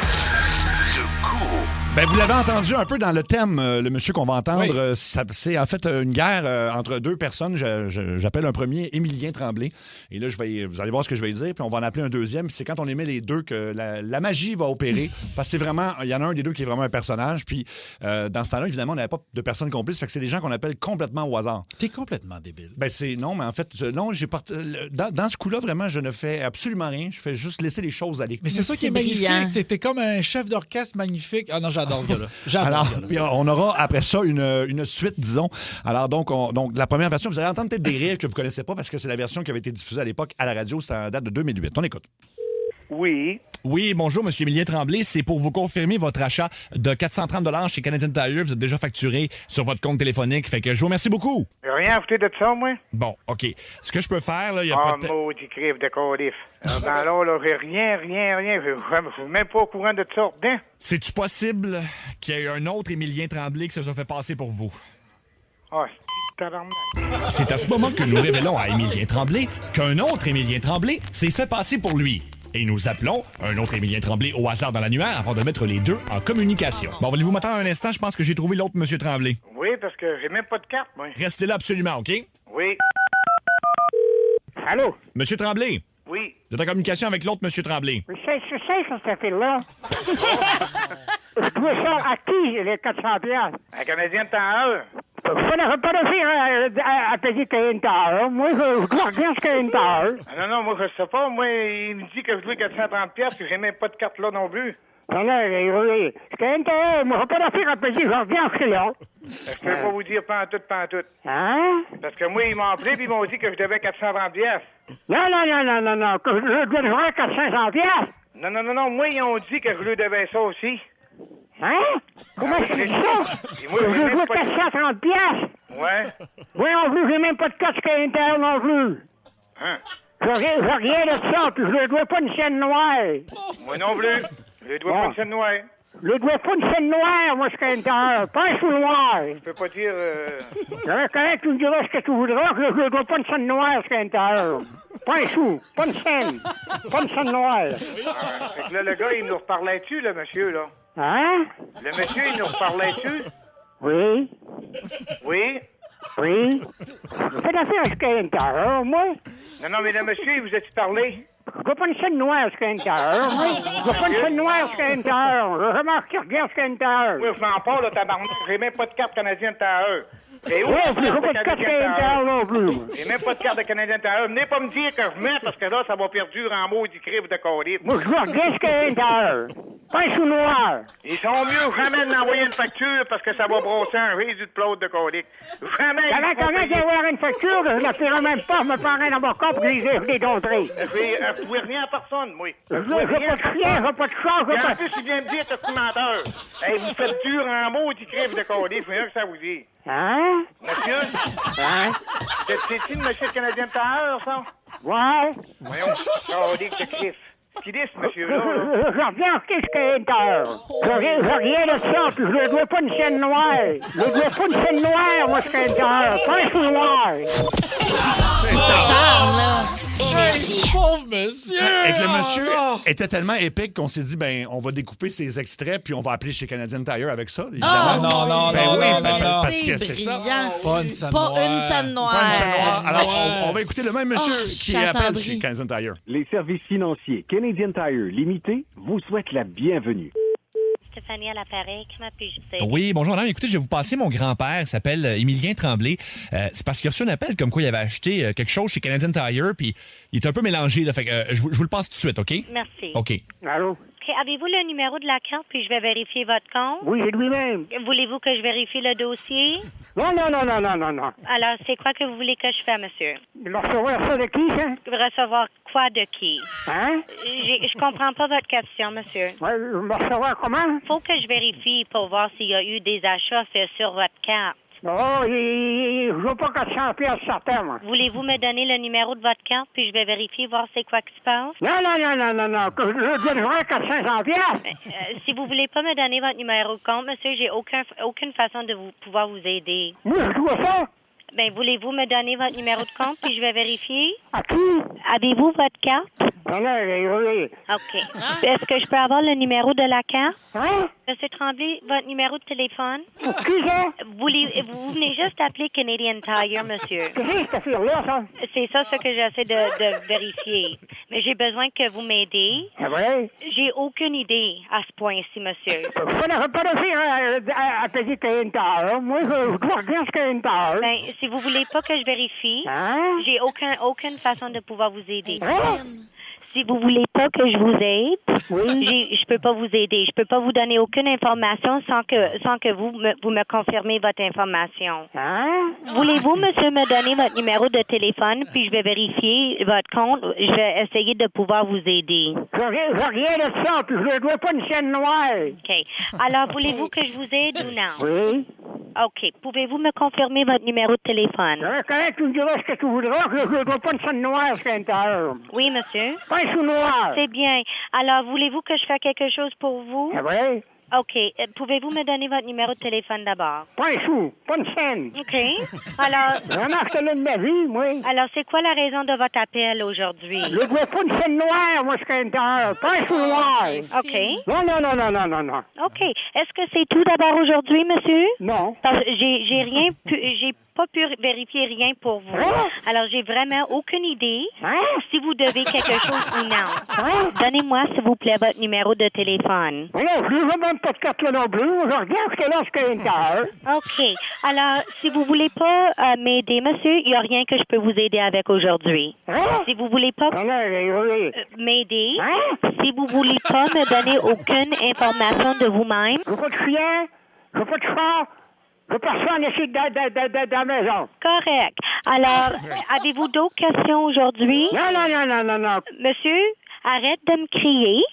de cours. Ben, vous l'avez entendu un peu dans le thème, le monsieur qu'on va entendre. C'est en fait une guerre entre deux personnes. J'appelle un premier Émilien Tremblay. Et là, vous allez voir ce que je vais dire. Puis on va en appeler un deuxième. Puis c'est quand on émet les deux que la magie va opérer. Parce que c'est vraiment, il y en a un des deux qui est vraiment un personnage. Puis dans ce temps-là, évidemment, on n'avait pas de personnes complices. Fait que c'est des gens qu'on appelle complètement au hasard. T'es complètement débile. Ben non, mais en fait, non, j'ai parti. Dans ce coup-là, vraiment, je ne fais absolument rien. Je fais juste laisser les choses aller. Mais c'est ça qui est magnifique. T'es comme un chef d'orchestre magnifique. Ah non, j'adore ce gars-là. Alors, puis on aura après ça une suite, disons. Alors, donc, la première version, vous allez entendre peut-être des rires que vous ne connaissez pas parce que c'est la version qui avait été diffusée à l'époque à la radio. Ça date de 2008. On écoute. Oui. Oui, bonjour, M. Émilien Tremblay. C'est pour vous confirmer votre achat de 430 $ chez Canadian Tire. Vous êtes déjà facturé sur votre compte téléphonique. Fait que je vous remercie beaucoup. Rien à foutre de ça, moi. Bon, OK. Ce que je peux faire, là, il y a pas de... maudit crive de colif. Ben là, j'ai rien. Je suis même pas au courant de ça. Hein? C'est-tu possible qu'il y ait un autre Émilien Tremblay qui se soit fait passer pour vous? Ah, c'est tabarnak. C'est à ce moment que nous révélons à Émilien Tremblay qu'un autre Émilien Tremblay s'est fait passer pour lui. Et nous appelons un autre Émilien Tremblay au hasard dans l'annuaire avant de mettre les deux en communication. Bon, voulez-vous m'attendre un instant? Je pense que j'ai trouvé l'autre Monsieur Tremblay. Oui, parce que j'ai même pas de carte, moi. Restez là absolument, OK? Oui. Allô? Monsieur Tremblay? Oui. Vous êtes en communication avec l'autre Monsieur Tremblay. Je sais, cette fille-là. Je dois ça à qui, les 400 piastres? Un Canadien de temps pas de faire à payer qu'une heure. Moi, je dois rien qu'une heure. Non, moi, je sais pas. Moi, il me dit que je dois 430 piastres, que j'ai même pas de carte là non plus. Non, c'est qu'une heure. Moi, je pas d'affaire à payer, je reviens ce là. Je peux pas vous dire pantoute. Hein? Parce que moi, ils m'ont appelé et ils m'ont dit que je devais 430 piastres. Non, que je devrais 400 piastres. Non, moi, ils ont dit que je lui devais ça aussi. Hein? Comment c'est ça? Moi, je dois 430 piastres. Ouais. Oui, non plus, j'ai même pas de casque à l'intérieur non plus. Hein? J'ai rien de ça, puis je ne dois pas une chaîne noire. Moi non plus. Je ne dois pas une chaîne noire. Je ne dois pas une chaîne noire, moi, jusqu'à l'intérieur. Pas un sou noir. Je peux pas dire... Quand tu me diras ce que tu voudras, que je ne dois pas une chaîne noire jusqu'à l'intérieur. Pas un sou, pas une chaîne. Pas une chaîne noire. Fait que là, le gars, il nous reparlait-tu, le monsieur, là? Hein? Le monsieur, il nous reparlait-tu? Oui. Oui? Oui. Fais d'affaire jusqu'à l'intérieur, moi. Non, mais le monsieur, il vous a-tu parlé? Je vois pas une chaîne noire jusqu'à l'intérieur, moi. Je vois pas une chaîne noire jusqu'à l'intérieur. Je remarque qu'il regarde jusqu'à l'intérieur. Oui, je m'en parle, là, tabarnak. J'ai même pas de carte canadienne de l'intérieur. Et oui, j'ai pas de carte canadienne non plus. J'ai même pas de carte de Canadien Tire. Venez pas me dire que je mets parce que là, ça va perdurer en mots du crible de colif. Moi, je vois rien jusqu'à l'intérieur. Pas un sou noir. Ils sont mieux jamais d'envoyer une facture parce que ça va brosser un résidu de plaude de colique. Jamais. Comment qu'il y avoir une facture, je la ferai même pas, je me prendrai un avocat pour les dontrer. Je ne pouvez rien à personne, moi. Je veux pas de rien, je veux pas de char, je veux pas... En plus, il vient me dire que c'est menteur. Hey, vous faites dur en mots du crible de colif, c'est rien que ça vous dit. Hein? Monsieur? Hein? C'est-tu le monsieur Canadien de Tire, ça? Ouais. Voyons, colique de Christ. Qui dit ce monsieur-là? Je reviens en Canadien. Je rien de ça, puis je ne dois pas une chaîne noire. Je ne dois pas une chaîne noire, moi, ce Canadien. Pas un sou noir. C'est ça. Charme, là. Énergie. Pauvre monsieur! Et que le monsieur était tellement épique qu'on s'est dit, ben, on va découper ses extraits puis on va appeler chez Canadian Tire avec ça, évidemment. Non, parce que c'est ça. Pas une scène Pas noire. une scène noire. Pas une scène noire. Alors, on va écouter le même monsieur Oh, qui chat appelle attendri. chez Canadian Tire. Les services financiers Canadian Tire Limité vous souhaitent la bienvenue. Stéphanie à l'appareil, comment puis-je vous aider? Oui, bonjour madame. Écoutez, je vais vous passer mon grand-père, il s'appelle Émilien Tremblay. C'est parce qu'il a reçu un appel comme quoi il avait acheté quelque chose chez Canadian Tire, puis il est un peu mélangé. Là, fait que, je vous le passe tout de suite, OK? Merci. OK. Allô? OK, avez-vous le numéro de la carte, puis je vais vérifier votre compte? Oui, c'est lui-même. Voulez-vous que je vérifie le dossier? Non. Alors, c'est quoi que vous voulez que je fasse, monsieur? Il va recevoir ça de qui, ça? Recevoir quoi de qui? Hein? Je comprends pas votre question, monsieur. Ouais, il va recevoir comment? Faut que je vérifie pour voir s'il y a eu des achats faits sur votre carte. Oh, je veux pas 400 piastres certains, moi. Voulez-vous me donner le numéro de votre carte, puis je vais vérifier, voir c'est quoi qui se passe? Non. Que je devrais 400 piastres. Si vous voulez pas me donner votre numéro de compte, monsieur, j'ai aucune façon de pouvoir vous aider. Moi, je dois ça. Ben, voulez-vous me donner votre numéro de compte, puis je vais vérifier? À qui? Avez-vous votre carte? OK. Est-ce que je peux avoir le numéro de la carte? Monsieur Tremblay, votre numéro de téléphone? Vous venez juste d'appeler Canadian Tire, monsieur. C'est ça ce que j'essaie de vérifier. Mais j'ai besoin que vous m'aidez. J'ai aucune idée à ce point-ci, monsieur. Ben, si vous voulez pas que je vérifie, j'ai aucune façon de pouvoir vous aider. Si vous voulez pas que je vous aide, je peux pas vous aider. Je peux pas vous donner aucune information sans que vous me confirmez votre information. Voulez-vous, monsieur, me donner votre numéro de téléphone, puis je vais vérifier votre compte. Je vais essayer de pouvoir vous aider. Je rien de ça, puis je ne dois pas une chaîne noire. OK. Alors, voulez-vous que je vous aide ou non? Oui. OK. Pouvez-vous me confirmer votre numéro de téléphone? Quand tu me diras ce que tu voudras, je ne dois pas une chaîne noire, Saint-Heure. Oui, monsieur. Pas un sou noir. C'est bien. Alors, voulez-vous que je fasse quelque chose pour vous? Oui. OK. Pouvez-vous me donner votre numéro de téléphone d'abord? Pas un sou, pas une scène. OK. Alors... Vraiment, je te donne ma vie, moi. Alors, c'est quoi la raison de votre appel aujourd'hui? Je ne dois pas une scène noire, moi, Saint-Heure. Pas un sou noir. OK. Non. OK. Est-ce que c'est tout d'abord aujourd'hui, monsieur? Non. Parce que j'ai pas pu vérifier rien pour vous. Alors, j'ai vraiment aucune idée si vous devez quelque chose ou non. Donnez-moi, s'il vous plaît, votre numéro de téléphone. Non, je ne demande pas de carte là non plus. Je regarde ce que là, c'est Saint-Heure. OK. Alors, si vous voulez pas m'aider, monsieur, il n'y a rien que je peux vous aider avec aujourd'hui. Si vous voulez pas m'aider, si vous voulez pas me donner aucune information de vous-même... Je veux pas de chien, je veux pas de chat, je veux personne ici de la maison. Correct. Alors, avez-vous d'autres questions aujourd'hui? Non. Monsieur, arrête de me crier.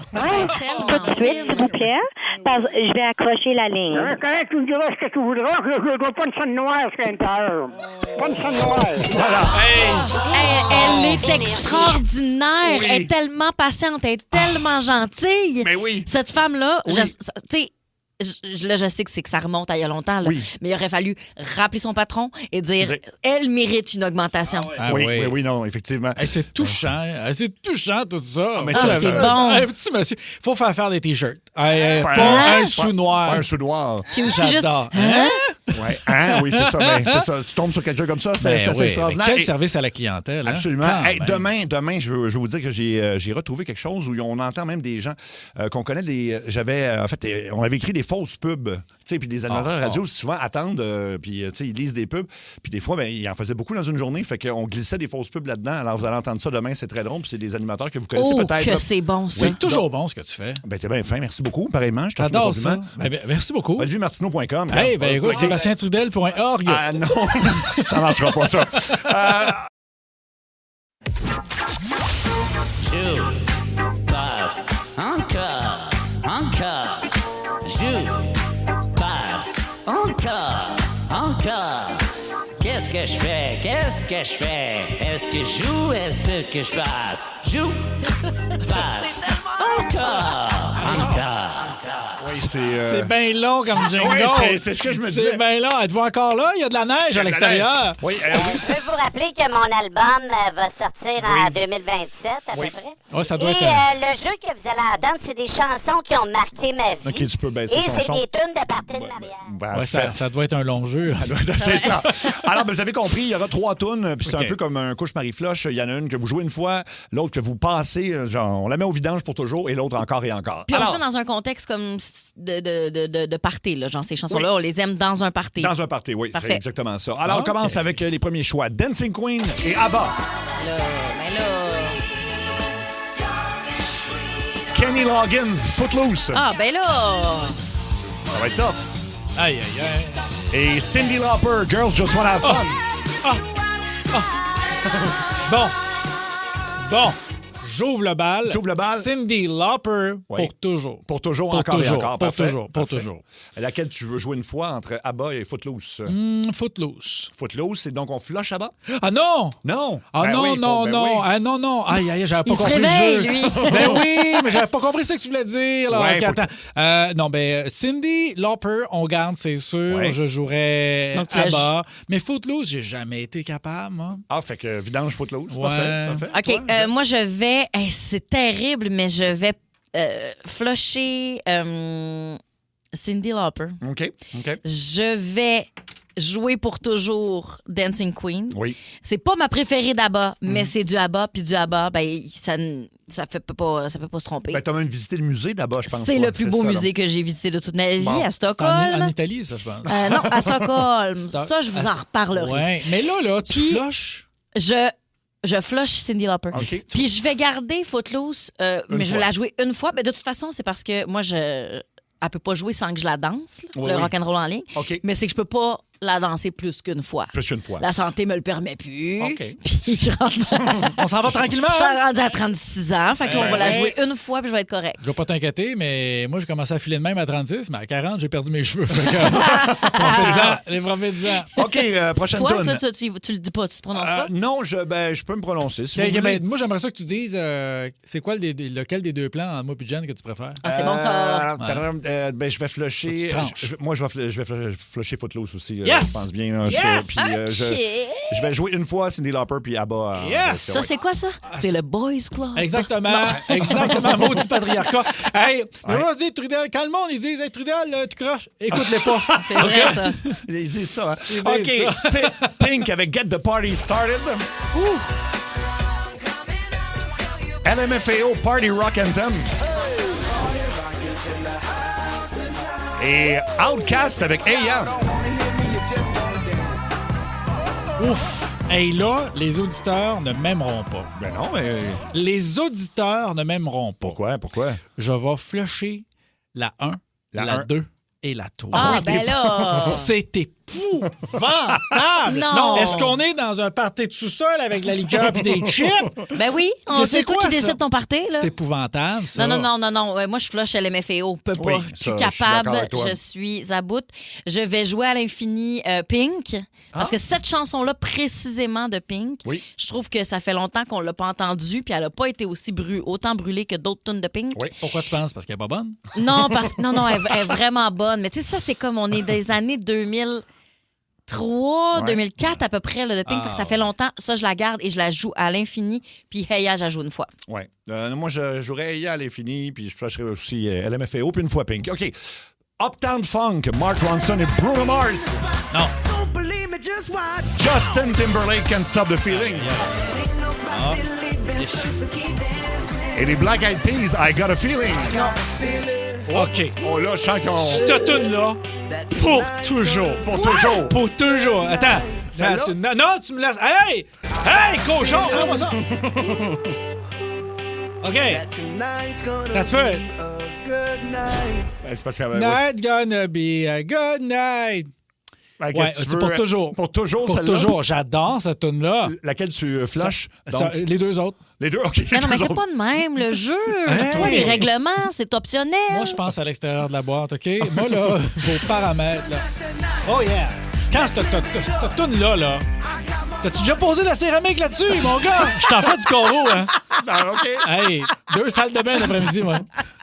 Tout de suite, s'il vous plaît. Parce que je vais accrocher la ligne. Quand tu me diras ce que tu voudras, je ne dois pas une scène noire, Saint-Heure. Pas une scène noire. Elle est extraordinaire. Elle est tellement patiente. Elle est tellement gentille. Mais oui. Cette femme-là, tu sais... je sais que ça remonte à il y a longtemps, là, mais il aurait fallu rappeler son patron et dire elle mérite une augmentation. Oui, non, effectivement. C'est touchant. C'est touchant, tout ça. C'est bon. Petit monsieur, il faut faire des T-shirts. Pas un sou noir. Pas un sou noir. Puis aussi juste... Oui, c'est ça. Ben, c'est ça. Tu tombes sur quelqu'un comme ça, c'est assez extraordinaire. Quel service à la clientèle. Hein? Absolument. Demain, je veux vous dire que j'ai retrouvé quelque chose où on entend même des gens qu'on connaît. On avait écrit des fausses pubs. Puis des animateurs radio souvent attendent, puis ils lisent des pubs. Puis des fois, ils en faisaient beaucoup dans une journée. Fait qu'on glissait des fausses pubs là-dedans. Alors, vous allez entendre ça demain. C'est très drôle. Puis c'est des animateurs que vous connaissez peut-être. Que c'est bon, ça. C'est toujours bon, ce que tu fais. Ben, t'es bien fin. Merci beaucoup. Pareillement, je te J'adore ça. Merci beaucoup. OlivierMartineau.com. Écoute, SébastienTrudel.org. Ah non, ça marchera pas, ça. Joue, passe, encore. Joue, passe, encore. Qu'est-ce que je fais? Est-ce que je joue? Est-ce que je passe? Joue, passe, encore. Oui, c'est bien long comme jingle. Oui, c'est ce que je me disais. C'est bien long. Êtes-vous encore là? Il y a de la neige à l'extérieur. Oui. Je veux vous rappeler que mon album va sortir en 2027, à peu près. Oh, ça doit être le jeu que vous allez entendre, c'est des chansons qui ont marqué ma vie. OK, tu peux baisser son son. Et c'est des tunes de parties de mariage. Ça doit être un long jeu. C'est ça. Alors, vous avez compris, il y aura 3 tunes, puis c'est un peu comme un couche-marie-floche. Il y en a une que vous jouez une fois, l'autre que vous passez, genre, on la met au vidange pour toujours, et l'autre encore et encore. Puis on se met dans un contexte comme de party, là. Genre, ces chansons-là, on les aime dans un party. Dans un party, oui. Parfait. C'est exactement ça. Alors, on commence avec les premiers choix. Dancing Queen et ABBA. Kenny Loggins, Footloose. Ah, ben là! Ça va être tough. Aïe. Et Cyndi Lauper, Girls Just Wanna Have Fun. Bon. J'ouvre le bal. T'ouvres le bal. Cyndi Lauper pour toujours. Pour toujours, encore et encore. Parfait. Pour toujours. Laquelle tu veux jouer une fois entre ABBA et Footloose? Footloose. Footloose, et donc on flush ABBA? Ah non! Non! Ah Ben non, oui, non. Ah non. Aïe, j'avais pas compris le jeu. Il se réveille, lui. Ben oui! mais j'avais pas compris ce que tu voulais dire. Là. Ouais, OK, attends. Non, Cyndi Lauper, on garde, c'est sûr. Ouais. Je jouerais Donc, tu ABBA. Mais Footloose, j'ai jamais été capable, moi. Ah, fait que vidange Footloose. Ouais. C'est pas fait. OK, moi, je vais... c'est terrible, mais je vais flusher Cyndi Lauper. OK. Je vais jouer pour toujours Dancing Queen. Oui. C'est pas ma préférée d'ABBA, mais c'est du ABBA, puis du ABBA, ça peut pas se tromper. Ben, t'as même visité le musée d'ABBA, je pense. C'est ouais, le plus beau ça, musée que j'ai visité de toute ma vie, Bon. à Stockholm. En Italie, ça, je pense. Non, à Stockholm. Ça, je vous en reparlerai. Ouais. Mais là, tu flushes. Je flush Cyndi Lauper. OK. Puis je vais garder Footloose, mais je vais fois. la jouer une fois. Mais de toute façon, c'est parce que moi, elle peut pas jouer sans que je la danse, là, Oui, le oui. rock'n'roll en ligne. OK. Mais c'est que je peux pas la danser plus qu'une fois. Plus qu'une fois. La santé me le permet plus. OK. Puis je rentre... On s'en va tranquillement. Je suis hein? rendue à 36 ans. Fait que là, on va la jouer une fois, puis je vais être correct. Je vais pas t'inquiéter, mais moi, j'ai commencé à filer de même à 36, mais à 40, j'ai perdu mes cheveux. Profitez-en. OK, prochaine Toi, toune. tu le dis pas, tu te prononces pas? Non, je peux me prononcer. Si vous voulez. Moi, j'aimerais ça que tu dises c'est quoi lequel des deux plans, entre moi et Jen, que tu préfères? Ah, c'est bon, ça. Je vais flusher. Tu tranches. Moi, je vais flusher Footloose aussi. Yes! Je pense bien. Là, Yes! Puis, je vais jouer une fois Cyndi Lauper puis ABBA. Yes! Ça, c'est quoi ça? C'est le Boys Club. Exactement. Exactement. Maudit patriarcat. Hey, je dis Trudel, quand le monde, ils disent hey, Trudel, tu croches, écoute-les pas. C'est vrai, ça. Ils disent ça. Hein? Ils OK. disent ça. Pink avec Get the Party Started. LMFAO Party Rock Anthem. Et Outkast avec Hey Ya. Ouf! Hey, là, les auditeurs ne m'aimeront pas. Ben non, mais... Les auditeurs ne m'aimeront pas. Pourquoi? Je vais flusher la 1, la 2 et la 3. Ah, ben là! C'est épouvantable! Non! Est-ce qu'on est dans un party de sous-sol avec de la liqueur et des chips? Ben oui, c'est toi qui ça? décides ton party, là. C'est épouvantable, ça. Non. Moi, je flush LMFAO. Peux pas. Oui, Je suis ça, je suis capable. d'accord avec toi. Je suis à bout. Je vais jouer à l'infini Pink. Parce que cette chanson-là, précisément de Pink, Oui. je trouve que ça fait longtemps qu'on l'a pas entendue, puis elle a pas été aussi autant brûlée que d'autres tunes de Pink. Oui. Pourquoi tu penses? Parce qu'elle est pas bonne? Non, elle est vraiment bonne. Mais tu sais, ça, c'est comme on est des années 2003, 2004 à peu près, là, de Pink. Fait que ça fait longtemps. Ça, je la garde et je la joue à l'infini. Puis Hey Ya, je la joue une fois. Oui. Moi, je jouerais Hey Ya, elle est finie, puis je flusherais aussi LMFAO, puis une fois Pink. OK. Uptown Funk, Mark Ronson et Bruno Mars. Non. Justin Timberlake, Can't Stop the Feeling. Et les Black Eyed Peas, I Got a Feeling. OK. Oh là, je sens qu'on... Cette tune-là, pour toujours. Pour toujours. Pour toujours. Attends. Celle-là? Non, tu me laisses. Hey! Hey, cochon! Comment ça? OK. That's it. Ben, c'est parce que... Night gonna be a good night. Ben, Ouais, tu c'est veux- pour toujours. Pour toujours, Pour celle-là? toujours. J'adore cette tune-là. Laquelle tu flushes? Les deux autres. Les deux, OK. Mais non, mais les c'est autres. pas de même, le jeu. Hey! Toi, les règlements, c'est optionnel. Moi, je pense à l'extérieur de la boîte, OK? Moi, là, vos paramètres, là. Oh, yeah! Quand cette toune-là, t'as-tu déjà posé de la céramique là-dessus, mon gars? Je t'en fais du coraux, hein? Ah, OK. Hey, 2 salles de bain l'après-midi, moi.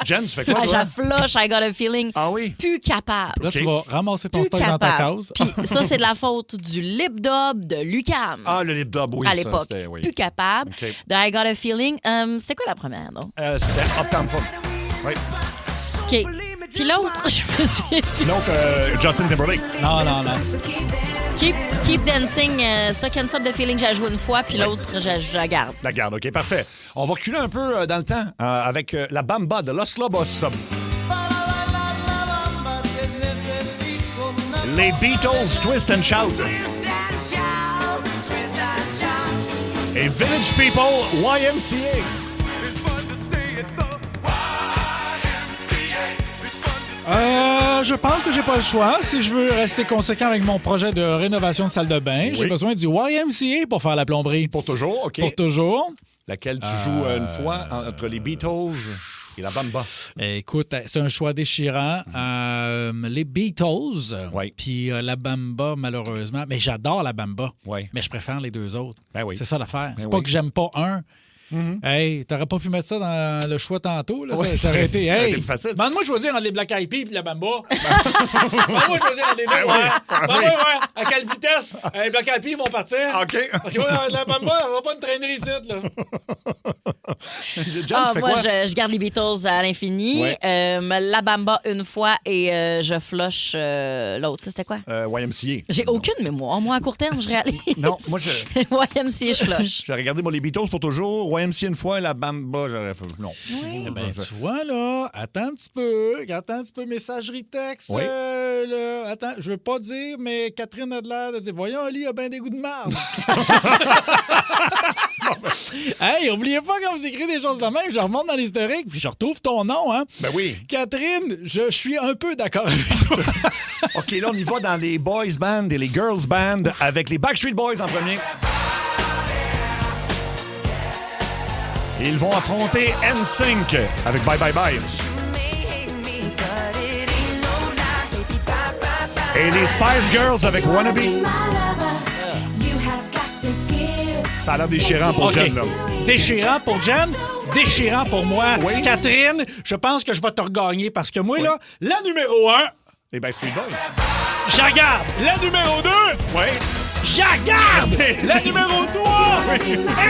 Jen, tu fais quoi, Ah, toi? je flush, I got a feeling. Ah oui? Plus capable. Là, tu vas ramasser ton Plus stock dans ta capable. case. Puis ça, c'est de la faute du lip dub de Lucam. Ah, le lip dub, oui. à ça, l'époque. c'était- oui. Plus capable. OK. De I got a feeling. C'était quoi la première, non? C'était Uptown Funk. Oui. OK. Puis l'autre, je me suis... Donc, Justin Timberlake. Non. Keep Dancing, ça, Can't Stop the Feeling, j'ai joué une fois, puis l'autre, je la garde. La garde, OK, parfait. On va reculer un peu dans le temps avec la Bamba de Los Lobos. Les Beatles, Twist and Shout. Et Village People, YMCA. Je pense que j'ai pas le choix. Si je veux rester conséquent avec mon projet de rénovation de salle de bain, j'ai besoin du YMCA pour faire la plomberie. Pour toujours, OK. Pour toujours. Laquelle tu joues une fois entre les Beatles et la Bamba. Écoute, c'est un choix déchirant. Les Beatles, puis la Bamba, malheureusement. Mais j'adore la Bamba. Ouais. Mais je préfère les deux autres. Ben oui. C'est ça l'affaire. C'est Ben pas oui. que j'aime pas un. Hey, t'aurais pas pu mettre ça dans le choix tantôt, là? Ça aurait été. Hey, plus facile. Demande-moi de choisir entre les Black Eyed Peas et la Bamba. Demande-moi de choisir entre les deux. Ouais. À quelle vitesse les Black Eyed Peas vont partir? OK. La Bamba, on va pas une traînerie ici, là. John, tu fais moi, quoi? je garde les Beatles à l'infini. Ouais. La Bamba une fois et je flush l'autre. C'était quoi? YMCA. J'ai aucune mémoire. Moi, à court terme, je réalise. Non, moi, je... YMCA, je flush. J'ai regardé les Beatles pour toujours. YMCA une fois, la Bamba, j'aurais fait... Non. Oui. Eh ben, tu vois, là, attends un petit peu, messagerie texte. Oui. Là, attends, je veux pas dire, mais Catherine a de l'air de dire, voyons, Ali, il a bien des goûts de marde. Hey, oubliez pas quand vous écrivez des choses de même, je remonte dans l'historique, puis je retrouve ton nom, hein. Ben oui. Catherine, je suis un peu d'accord avec toi. OK, là, on y va dans les boys band et les girls band avec les Backstreet Boys en premier. Ils vont affronter NSYNC avec Bye Bye Bye. Et les Spice Girls avec Wannabe. Ça a l'air déchirant pour Jen, là. Déchirant pour Jen, déchirant pour moi. Oui. Catherine, je pense que je vais te regagner parce que moi, là, la numéro 1, Les Backstreet Boys. je regarde. La numéro 2, Oui. je regarde. La numéro 3,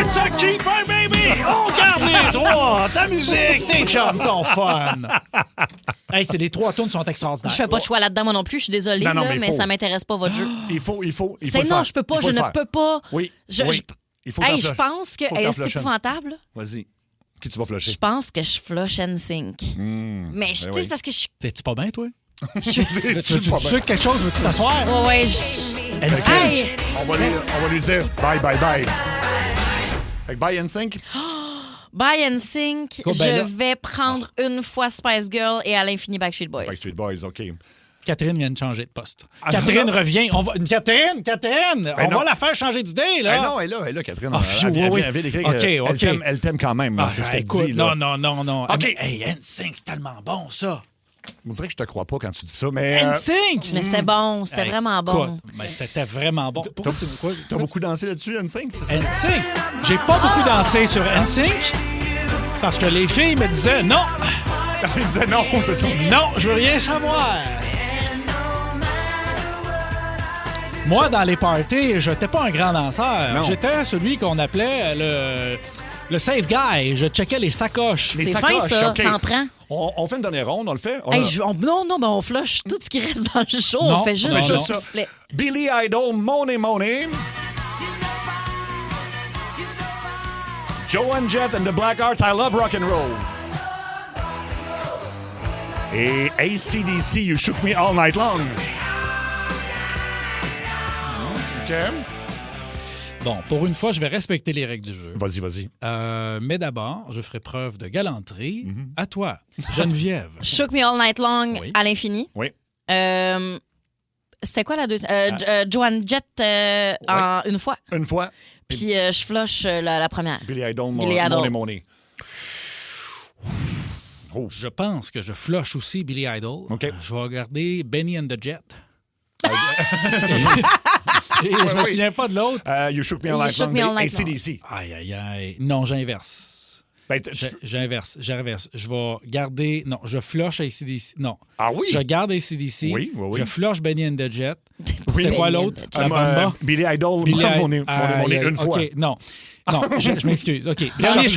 It's a keeper, baby. On garde les trois. Ta musique, tes chums, ton fun. Hey, c'est les 3 tunes sont extraordinaires. Je fais pas de choix là-dedans, moi non plus. Je suis désolée, Non, là, mais mais faut. ça m'intéresse pas, votre jeu. Il faut C'est le non, faire. je peux pas, Il faut je le ne faire. peux pas. Oui. Je Il faut hey, t'en je pense que Faut que hey, t'en c'est flushes. épouvantable. Là. Vas-y. Qui tu vas flusher? Je pense que je flush NSYNC. Mais tu sais, c'est parce que je T'es-tu pas bien, toi? je- Tu sucres quelque chose? Veux-tu t'asseoir? Ouais, NSYNC. Hey! On va lui dire bye, bye, bye. Fait que bye, NSYNC. Bye NSYNC, Cool, ben je là. vais prendre une fois Spice Girl et à l'infini Backstreet Boys. Backstreet Boys, OK. Catherine vient de changer de poste. Ah, Catherine non. revient. Catherine! On non. va la faire changer d'idée, là. Non, elle est là, Catherine. Ah, Elle vient oui. d'écrire OK, que OK. elle t'aime quand même. Ah, c'est ce qu'elle écoute, dit. Là. non. OK. Mais, hey, NSYNC, c'est tellement bon, ça. On dirait que je te crois pas quand tu dis ça, mais... NSYNC! Mais c'était bon, c'était Hey, vraiment bon. écoute, mais c'était vraiment bon. T'as beaucoup dansé là-dessus, NSYNC? NSYNC. J'ai pas beaucoup dansé sur NSYNC parce que les filles me disaient non. Ils disaient non, c'est ça. Non, je veux rien savoir. Moi, dans les parties, je n'étais pas un grand danseur. Non. J'étais celui qu'on appelait le safe guy. Je checkais les sacoches. Les C'est sacoches, fin, ça, OK. ça en prend. On fait une dernière ronde, on le fait? Hey, non, mais on flush tout ce qui reste dans le show. Non, On fait juste non, ça, non. s'il vous plaît. Billy Idol, Money Money. Joan Jett and the Blackhearts, I Love Rock and Roll. Et AC/DC, You Shook Me All Night Long. OK. Bon, pour une fois, je vais respecter les règles du jeu. Vas-y. Mais d'abord, je ferai preuve de galanterie. À toi, Geneviève. Shook Me All Night Long Oui. à l'infini. Oui. C'était quoi la deuxième? Joan Jett en une fois. Une fois. Puis je flush la première. Billy Idol, Billy Idol. Money Money. Oh. Je pense que je flush aussi Billy Idol. OK. Je vais regarder Benny and the Jet. Et je me souviens pas de l'autre. You Shook Me All Night Shook Long, Me All Night Long. AC/DC. Aïe. Non, j'inverse. Ben, J'inverse. Je vais garder... Non, je flush AC/DC. Non. Ah oui? Je garde AC/DC. Oui. Je flush Benny and the Jet. Oui. C'est quoi Benny l'autre? and the La Bamba? Billy Idol, Billy Money Money, une fois. OK, non, je m'excuse. OK. Dernier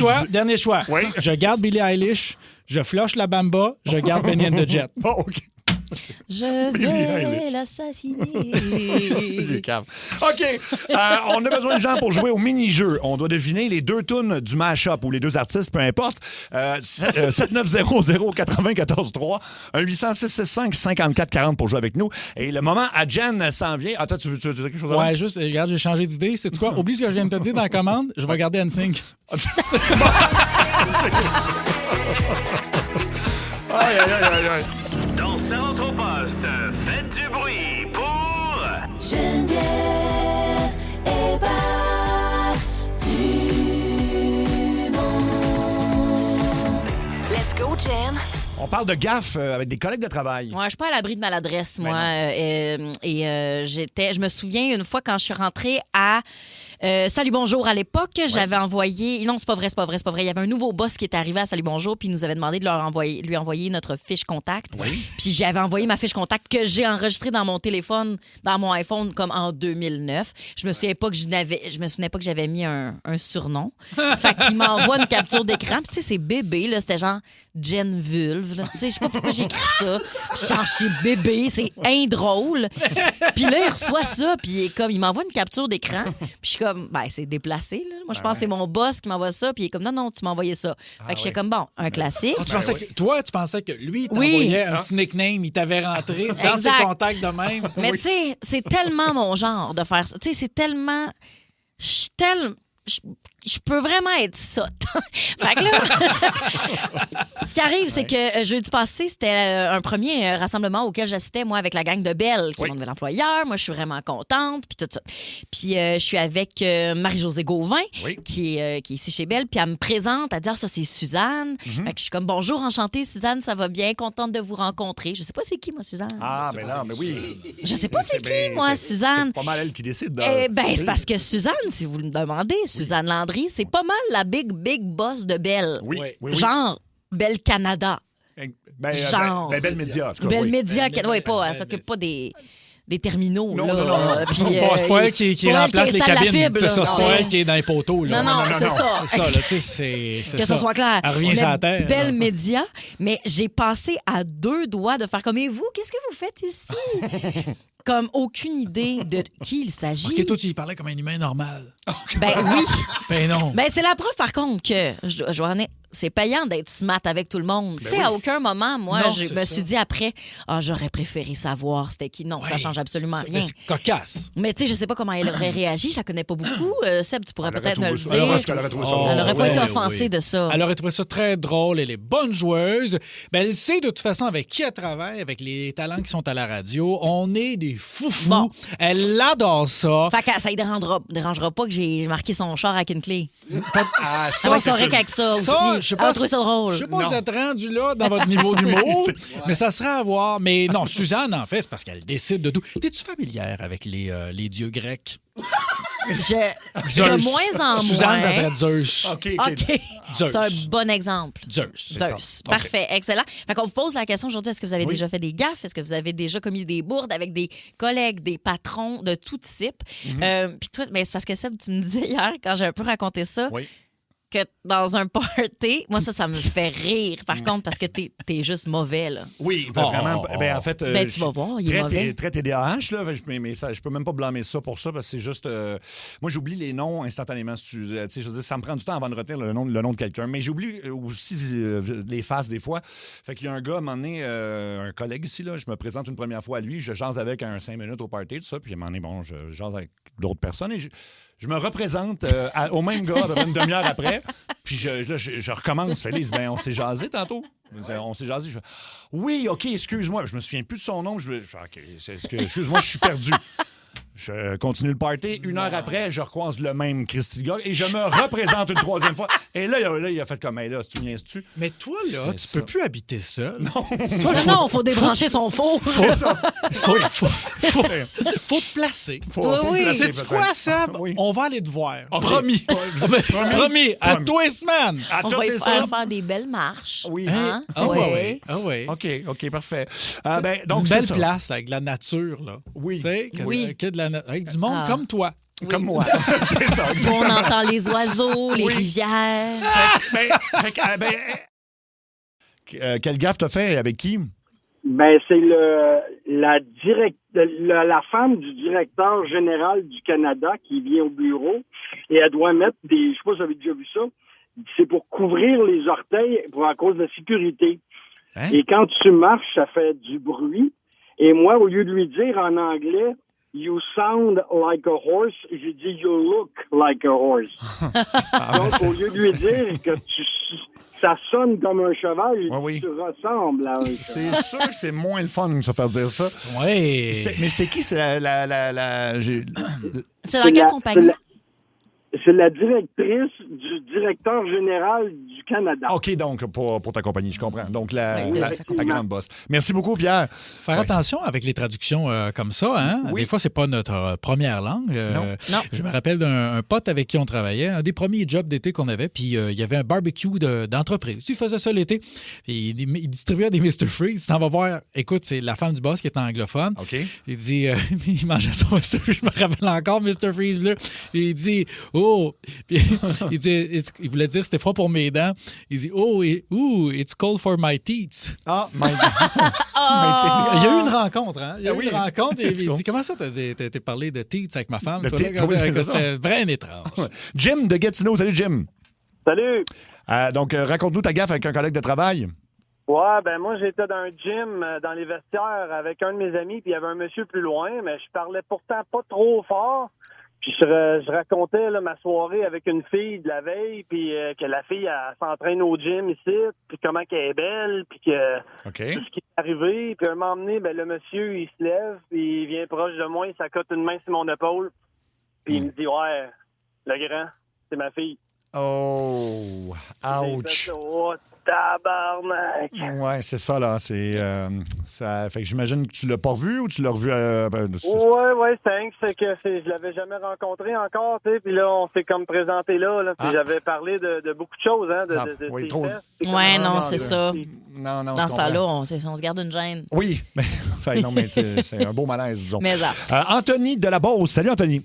choix. Oui. Je garde Billie Eilish, je flush la Bamba, je garde Benny and the Jet. Bon, OK. Je Billie vais Eilish. l'assassiner. J'ai cave. OK. On a besoin de gens pour jouer au mini-jeu. On doit deviner les 2 tunes du mash-up ou les 2 artistes, peu importe. 7900-943, 1-800-665-5440 pour jouer avec nous. Et le moment à Jen s'en vient. Attends, tu veux dire quelque chose avant? Ouais, juste, regarde, j'ai changé d'idée. C'est quoi? Oublie ce que je viens de te dire dans la commande. Je vais garder NSYNC. Aïe. Dans Centre au poste, faites du bruit pour... Geneviève et Dumont. Let's go, Jen. On parle de gaffe avec des collègues de travail. Ouais, je suis pas à l'abri de maladresse, moi. Ben Je me souviens une fois quand je suis rentrée à Salut Bonjour à l'époque, j'avais envoyé... Non, c'est pas vrai. Il y avait un nouveau boss qui était arrivé à Salut Bonjour, puis il nous avait demandé de lui envoyer notre fiche contact. Oui. Puis j'avais envoyé ma fiche contact que j'ai enregistrée dans mon téléphone, dans mon iPhone, comme en 2009. Je me souvenais pas que j'avais mis un surnom. Fait qu'il m'envoie une capture d'écran. Puis tu sais, c'est bébé, là, c'était genre Jen Vulve. Tu sais, je sais pas pourquoi j'ai écrit ça. Puis genre, c'est bébé, c'est indrôle. Puis là, il reçoit ça, puis il m'envoie une capture d'écran. Puis je suis comme, ben, c'est déplacé, là. Moi, je pense que c'est mon boss qui m'envoie ça, puis il est comme, non, tu m'as envoyé ça. Fait que j'étais comme, bon, un classique. Tu pensais que lui, il t'envoyait un petit nickname, il t'avait rentré dans ses contacts de même. Mais tu sais, c'est tellement mon genre de faire ça. Tu sais, c'est tellement... Je peux vraiment être sotte. Fait que là, ce qui arrive, c'est que jeudi passé, c'était un premier rassemblement auquel j'assistais, moi, avec la gang de Belle, qui est mon nouvel employeur. Moi, je suis vraiment contente, puis tout ça. Puis je suis avec Marie-Josée Gauvin, qui est ici chez Belle, puis elle me présente, elle dit « Ah, ça, c'est Suzanne. Fait que je suis comme « Bonjour, enchantée, Suzanne, ça va bien, contente de vous rencontrer. » Je sais pas c'est qui, moi, Suzanne. Ah, mais non, mais oui. Je sais pas c'est qui, moi, Suzanne. C'est pas mal elle qui décide. C'est parce que Suzanne, si vous me demandez, Suzanne Landry, c'est pas mal la big boss de Belle. Oui. Genre Belle Canada. Genre. Belle Média, en tout cas. Belle Média, oui, pas, elle s'occupe pas des terminaux. Non, là. non. C'est pas elle qui remplace les cabines. C'est ça, c'est pas elle qui est dans les poteaux. Là. Non, c'est ça. C'est ça, là, tu sais, c'est que ça. ce soit clair. Elle revient sur la terre. Belle Média, mais j'ai passé à 2 doigts de faire comme, et vous, qu'est-ce que vous faites ici? Comme aucune idée de qui il s'agit. OK, toi, tu y parlais comme un humain normal. Ben oui. Ben non. Ben c'est la preuve, par contre, que je vais en être... C'est payant d'être smart avec tout le monde. Tu sais, à aucun moment, moi, je me suis dit après, j'aurais préféré savoir c'était qui. Non, ça change absolument rien. C'est cocasse. Mais tu sais, je sais pas comment elle aurait réagi. Je la connais pas beaucoup. Seb, tu pourrais peut-être me le dire. Elle aurait trouvé ça drôle. Elle aurait pas été offensée de ça. Elle aurait trouvé ça très drôle. Elle est bonne joueuse. Ben, elle sait de toute façon avec qui elle travaille, avec les talents qui sont à la radio. On est des foufous. Bon. Elle adore ça. Fait que ça ne dérangera pas que j'ai marqué son char avec une clé. Ça, c'est correct avec ça aussi. Je sais pas, ça drôle. Je sais pas si vous êtes rendu là dans votre niveau d'humour, mais ça serait à voir. Mais non, Suzanne, en fait, c'est parce qu'elle décide de tout. T'es-tu familière avec les dieux grecs? De moins en moins. Suzanne, ça serait Zeus. OK. Zeus. C'est un bon exemple. Zeus. Parfait, excellent. Fait qu'on vous pose la question aujourd'hui, est-ce que vous avez déjà fait des gaffes? Est-ce que vous avez déjà commis des bourdes avec des collègues, des patrons de tout type? Puis toi, mais c'est parce que Seb, tu me disais hier, quand j'ai un peu raconté ça, que dans un party, moi, ça me fait rire, par contre, parce que t'es juste mauvais, là. Oui, vraiment. Ben, en fait, tu vas voir, il est mauvais. Très TDAH, là, mais ça, je peux même pas blâmer ça pour ça, parce que c'est juste... moi, j'oublie les noms instantanément. Je veux dire, ça me prend du temps avant de retenir le nom de quelqu'un, mais j'oublie aussi les faces, des fois. Fait qu'il y a un gars, à un moment donné, un collègue ici, là, je me présente une première fois à lui, je jase avec 5 minutes au party, tout ça, puis à un moment donné, bon, je jase avec d'autres personnes, et je me représente au même gars à peu près une demi-heure après. Puis je recommence. Félix, ben on s'est jasé tantôt. On s'est jasé. Je fais, oui, OK, excuse-moi. Je me souviens plus de son nom. Excuse-moi, je suis perdu. Je continue le party. 1 heure après, je recroise le même Christy gars et je me représente une 3e fois. Et là, il a fait comme, là, si tu niaises-tu. Mais toi, là, tu peux plus habiter seul. Non, faut débrancher son four. Faut te placer. Faut te placer. C'est quoi, Seb? On va aller te voir. Promis. Promis. À tous les semaines. On va faire des belles marches. Oui. Hein? Ah oui. OK, parfait. Donc, une belle place avec la nature, là. Oui. Tu sais, avec du monde comme toi. Comme moi. C'est ça, exactement. On entend les oiseaux, les rivières. Quelle gaffe t'as fait? Avec qui? Ben, c'est la femme du directeur général du Canada qui vient au bureau et elle doit mettre je sais pas si vous avez déjà vu ça, c'est pour couvrir les orteils à cause de la sécurité. Hein? Et quand tu marches, ça fait du bruit. Et moi, au lieu de lui dire en anglais, you sound like a horse, j'ai dit you look like a horse. Donc, au lieu de lui dire que ça sonne comme un cheval, tu ressembles à un cheval. C'est sûr que c'est moins le fun de se faire dire ça. Oui. Mais c'était qui? C'est C'est dans quelle compagnie? C'est la directrice du directeur général du Canada. OK, donc, pour ta compagnie, je comprends. Donc, la effectivement. grande boss. Merci beaucoup, Pierre. Faire attention avec les traductions comme ça. Hein? Oui. Des fois, c'est pas notre première langue. Non. Je me rappelle d'un pote avec qui on travaillait, un des premiers jobs d'été qu'on avait, puis il y avait un barbecue d'entreprise. Il faisait ça l'été. Puis il distribuait des Mr. Freeze. Ça va voir. Écoute, c'est la femme du boss qui est anglophone. OK. Il dit, il mangeait son Mr. Freeze. Je me rappelle encore, Mr. Freeze bleu. Et il dit, oh. Puis il dit, il voulait dire, c'était froid pour mes dents. Il dit, it's cold for my teeth. Ah, Il y a eu une rencontre, hein? Il y a eu une rencontre et il dit, comment ça, t'as parlé de teeth avec ma femme? C'était bien étrange. Jim de Gatineau. Salut, Jim. Salut. Donc, raconte-nous ta gaffe avec un collègue de travail. Ouais, ben moi, j'étais dans un gym dans les vestiaires avec un de mes amis, puis il y avait un monsieur plus loin, mais je parlais pourtant pas trop fort. Puis je racontais là, ma soirée avec une fille de la veille, puis que la fille elle s'entraîne au gym ici, puis comment qu'elle est belle, puis que tout ce qui est arrivé. Puis à un moment donné, ben, le monsieur, il se lève, puis il vient proche de moi, il s'accote une main sur mon épaule, puis il me dit « Ouais, le grand, c'est ma fille. » Oh, ouch. Oh, tabarnak. Ouais, c'est ça, là. Ça fait que j'imagine que tu l'as pas revu ou tu l'as revu Ouais, c'est que je l'avais jamais rencontré encore, tu sais. Puis là, on s'est comme présenté là. Puis j'avais parlé de beaucoup de choses, hein. Oui, ses trop. fesses. Ouais, non, c'est ça. Non, Dans ce temps-là, on se garde une gêne. Oui, mais non, mais c'est un beau malaise, disons. Mais Anthony de la Beauce. Salut, Anthony.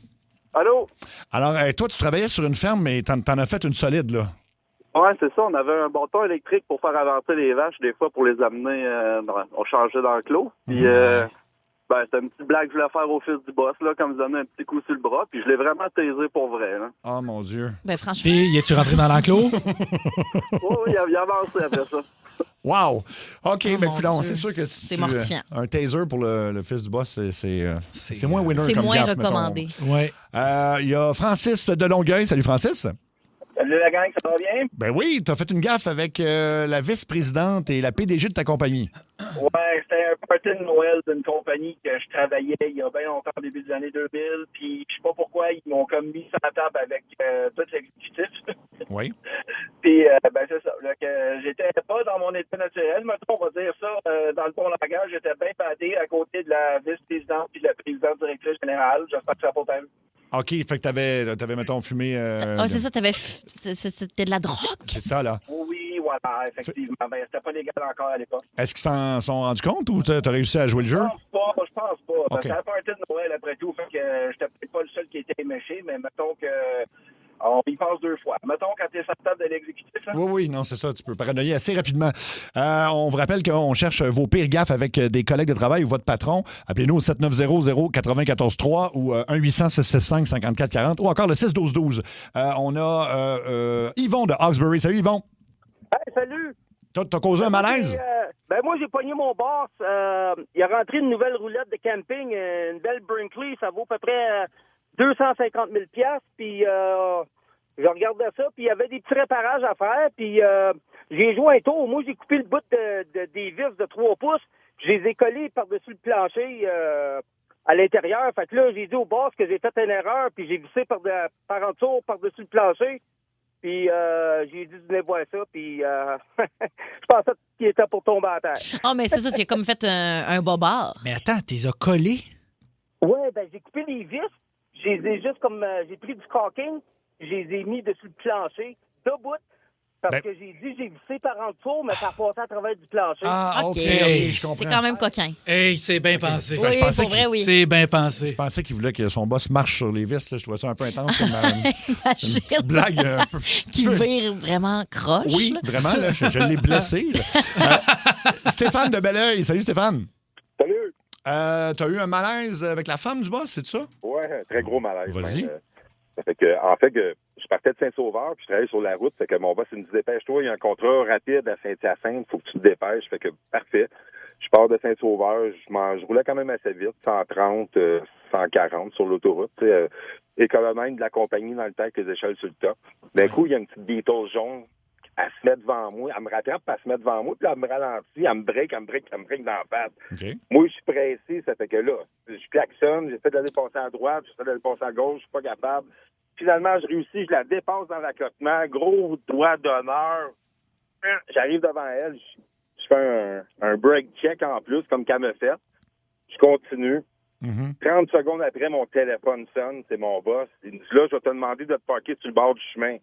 Allô? Alors, toi, tu travaillais sur une ferme, mais t'en as fait une solide, là. Ouais, c'est ça. On avait un bâton électrique pour faire avancer les vaches, des fois, pour les amener. On changeait dans le clos. Puis, c'était une petite blague que je voulais faire au fils du boss, là, comme me donner un petit coup sur le bras. Puis, je l'ai vraiment taisé pour vrai, là. Oh, mon Dieu. Ben, franchement. Puis, es-tu rentré dans l'enclos? Oui, il a avancé après ça. Wow! OK, mais écoute, c'est sûr que si c'est mortifiant. Un taser pour le fils du boss, c'est moins winner c'est comme moins gaffe, recommandé. Ouais. Il y a Francis de Longueuil. Salut, Francis. Salut la gang, ça va bien? Ben oui, t'as fait une gaffe avec la vice-présidente et la PDG de ta compagnie. Ouais, c'était un party de Noël d'une compagnie que je travaillais il y a bien longtemps, au début des années 2000. Puis je sais pas pourquoi ils m'ont comme mis sur la table avec tout l'exécutif. Oui. Puis c'est ça. Là, que j'étais pas dans mon état naturel, mettons, on va dire ça, dans le bon langage, j'étais bien badé à côté de la vice-présidente puis de la présidente directrice générale. J'espère que ça va pas peine. OK, fait que t'avais mettons, fumé... c'est ça, c'était de la drogue? C'est ça, là. Oui, voilà, effectivement. Ben, c'était pas légal encore à l'époque. Est-ce qu'ils s'en sont rendus compte ou t'as réussi à jouer le jeu? Je pense pas. Okay. C'était un party de Noël après tout, fait que j'étais peut-être pas le seul qui était éméché, mais mettons que... On y pense deux fois. Mettons, quand tu es sur la table de l'exécutif. Hein? Oui, non, c'est ça. Tu peux paranoïer assez rapidement. On vous rappelle qu'on cherche vos pires gaffes avec des collègues de travail ou votre patron. Appelez-nous au 7900-943 ou 1-800-665-5440 ou encore le 612-12. On a Yvon de Hawkesbury. Salut, Yvon. Hey, salut. T'as causé un malaise? Moi, j'ai pogné mon boss. Il a rentré une nouvelle roulette de camping, une belle Brinkley. Ça vaut à peu près 250 000 $. Puis je regardais ça, puis il y avait des petits réparages à faire. Puis j'ai joué un tour. Moi, j'ai coupé le bout des vis de 3 pouces. Puis je les ai collés par-dessus le plancher à l'intérieur. Fait que là, j'ai dit au boss que j'ai fait une erreur, puis j'ai vissé par en dessous, par-dessus le plancher. Puis j'ai dit de venir voir ça, puis je pensais qu'il était pour tomber à terre. Ah, mais c'est ça, tu as comme fait un bobard. Mais attends, t'es collé? Ouais, j'ai coupé les vis. J'ai juste comme j'ai pris du caulking, je les ai mis dessus le plancher, debout, parce que j'ai vissé par en dessous, mais ça a passé à travers du plancher. Ah, OK, je comprends. C'est quand même coquin. Hey, c'est bien pensé. Oui, je pensais pour vrai, oui. C'est bien pensé. Je pensais qu'il voulait que son boss marche sur les vis. Là. Je trouvais ça un peu intense comme une petite blague. Un peu, qui vire vraiment croche. Oui, là. vraiment. Là, je l'ai blessé. Stéphane de Belleuil. Salut, Stéphane. Salut. T'as eu un malaise avec la femme du boss, c'est ça? Oui, un très gros malaise. Vas-y. Ça fait que, en fait, je partais de Saint-Sauveur, puis je travaillais sur la route. Fait que mon boss, il me dit, dépêche-toi, il y a un contrat rapide à Saint-Hyacinthe, il faut que tu te dépêches. Fait que, parfait. Je pars de Saint-Sauveur, je roulais quand même assez vite, 130, 140 sur l'autoroute. Économème de la compagnie dans le temps avec les échelles sur le top. D'un coup, il y a une petite Beetle jaune. Elle se met devant moi, elle me rattrape, elle se met devant moi, puis elle me ralentit, elle me break dans la patte. Okay. Moi, je suis pressé, ça fait que là, je klaxonne, j'essaie d'aller passer à droite, j'essaie d'aller passer à gauche, je suis pas capable. Finalement, je réussis, je la dépasse dans l'accotement. Gros doigt d'honneur. J'arrive devant elle, je fais un break check en plus, comme qu'elle me fait. Je continue. 30 secondes après, mon téléphone sonne, c'est mon boss. Il me dit, là, je vais te demander de te parquer sur le bord du chemin.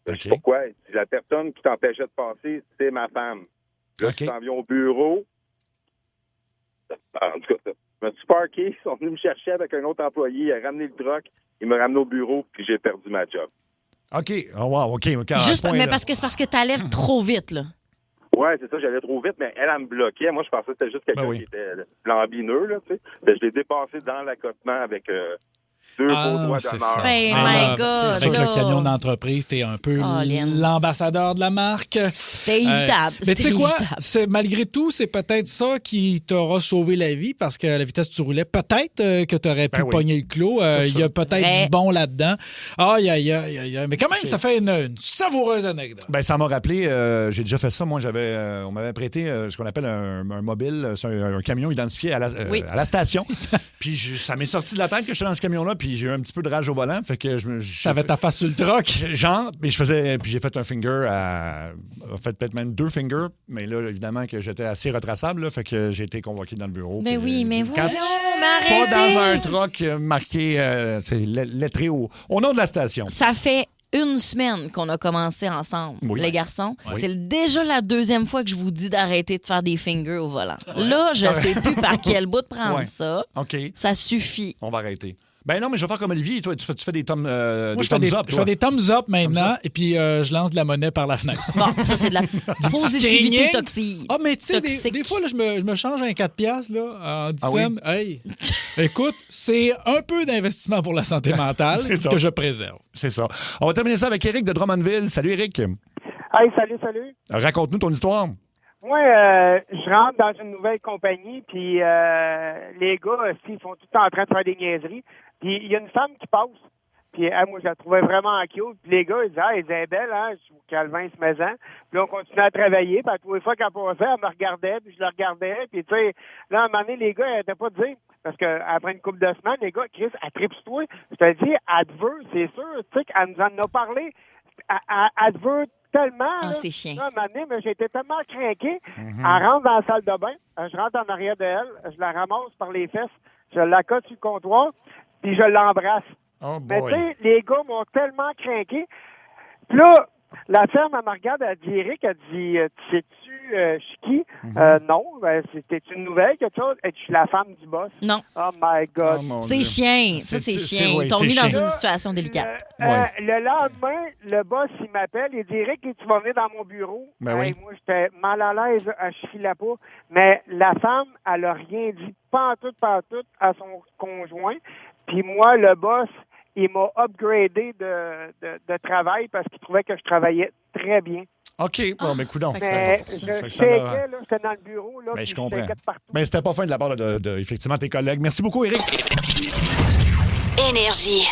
Je dis, pourquoi? Il dit, la personne qui t'empêchait de passer, c'est ma femme. Là, je t'en viens au bureau. En tout cas, je me suis parqué, ils sont venus me chercher avec un autre employé, il a ramené le truck, il m'a ramené au bureau, puis j'ai perdu ma job. OK. Oh, wow, OK. Juste mais parce que t'allais trop vite, là. Ouais, c'est ça, j'allais trop vite, mais elle me bloquait. Moi, je pensais que c'était juste quelqu'un qui était lambineux, là, tu sais. Ben, je l'ai dépassé dans l'accotement avec deux beaux doigts d'honneur. Ben, my God! C'est avec le camion d'entreprise, t'es un peu l'ambassadeur de la marque. C'est inévitable. Mais tu sais quoi? Malgré tout, c'est peut-être ça qui t'aura sauvé la vie parce que à la vitesse que tu roulais, peut-être que tu aurais pu pogner le clot. Il y a peut-être du bon là-dedans. Aïe. Mais quand même, ça fait une savoureuse anecdote. Ben, ça m'a rappelé, j'ai déjà fait ça. Moi, on m'avait prêté ce qu'on appelle un mobile, un camion identifié à la station. Puis ça m'est sorti de la tête que j'étais dans ce camion-là. Puis j'ai eu un petit peu de rage au volant. Fait que t'avais ta face sur le troc. Genre, mais puis j'ai fait un finger en fait, peut-être même 2 fingers. Mais là, évidemment, que j'étais assez retraçable. Là, fait que j'ai été convoqué dans le bureau. Mais oui, mais voyons, pas dans un troc marqué, lettré au nom de la station. Ça fait 1 semaine qu'on a commencé ensemble, les garçons. Oui. C'est déjà la 2e fois que je vous dis d'arrêter de faire des fingers au volant. Là, je sais plus par quel bout de prendre ça. OK. Ça suffit. On va arrêter. Ben non, mais je vais faire comme Olivier. Toi, tu fais des thumbs up. Je fais des thumbs up maintenant et puis je lance de la monnaie par la fenêtre. Bon, ça, c'est de la positivité toxique. Ah, mais tu sais, des fois, là, je me change un 4$ là, en 10 cents. Hey, écoute, c'est un peu d'investissement pour la santé mentale que je préserve. C'est ça. On va terminer ça avec Éric de Drummondville. Salut, Éric. Hey, salut. Raconte-nous ton histoire. Moi, je rentre dans une nouvelle compagnie, puis les gars, ils sont tout le temps en train de faire des niaiseries. Puis il y a une femme qui passe, puis moi, je la trouvais vraiment cute. Puis les gars, ils disaient, elle est belle, hein, je suis Calvin ce maison. Puis là, on continuait à travailler, puis à tous les fois qu'elle passait, elle me regardait, puis je la regardais. Puis tu sais, là, à un moment donné, les gars, ils n'arrêtaient pas de dire, parce qu'après une couple de semaines, les gars, Chris, elle tripe sur toi. Je te dis, elle te veut, c'est sûr, tu sais, qu'elle nous en a parlé. Elle te veut tellement. Ah, c'est chiant. Là, à un moment donné, mais j'étais tellement craqué. Elle rentre dans la salle de bain, je rentre en arrière d'elle, je la ramasse par les fesses, je la cote sur le comptoir, puis je l'embrasse. Oh mais tu sais, les gars m'ont tellement craqué. Puis là, la femme, elle me regarde, elle dit, Eric, elle dit, sais-tu, je suis qui? Non, c'était une nouvelle, quelque chose. Et je suis la femme du boss. Non. Oh my God. C'est chien. Ça, c'est chien. Ils t'ont mis dans une situation délicate. Le lendemain, le boss, il m'appelle, il dit, Eric, tu vas venir dans mon bureau. Moi, j'étais mal à l'aise, je filais pas. Mais la femme, elle a rien dit, pas en tout, à son conjoint. Puis moi, le boss, il m'a upgradé de travail parce qu'il trouvait que je travaillais très bien. OK. Bon, mais coudonc. J'étais dans le bureau. Là, je comprends. Mais c'était pas fin de la part de effectivement, tes collègues. Merci beaucoup, Éric. Énergie.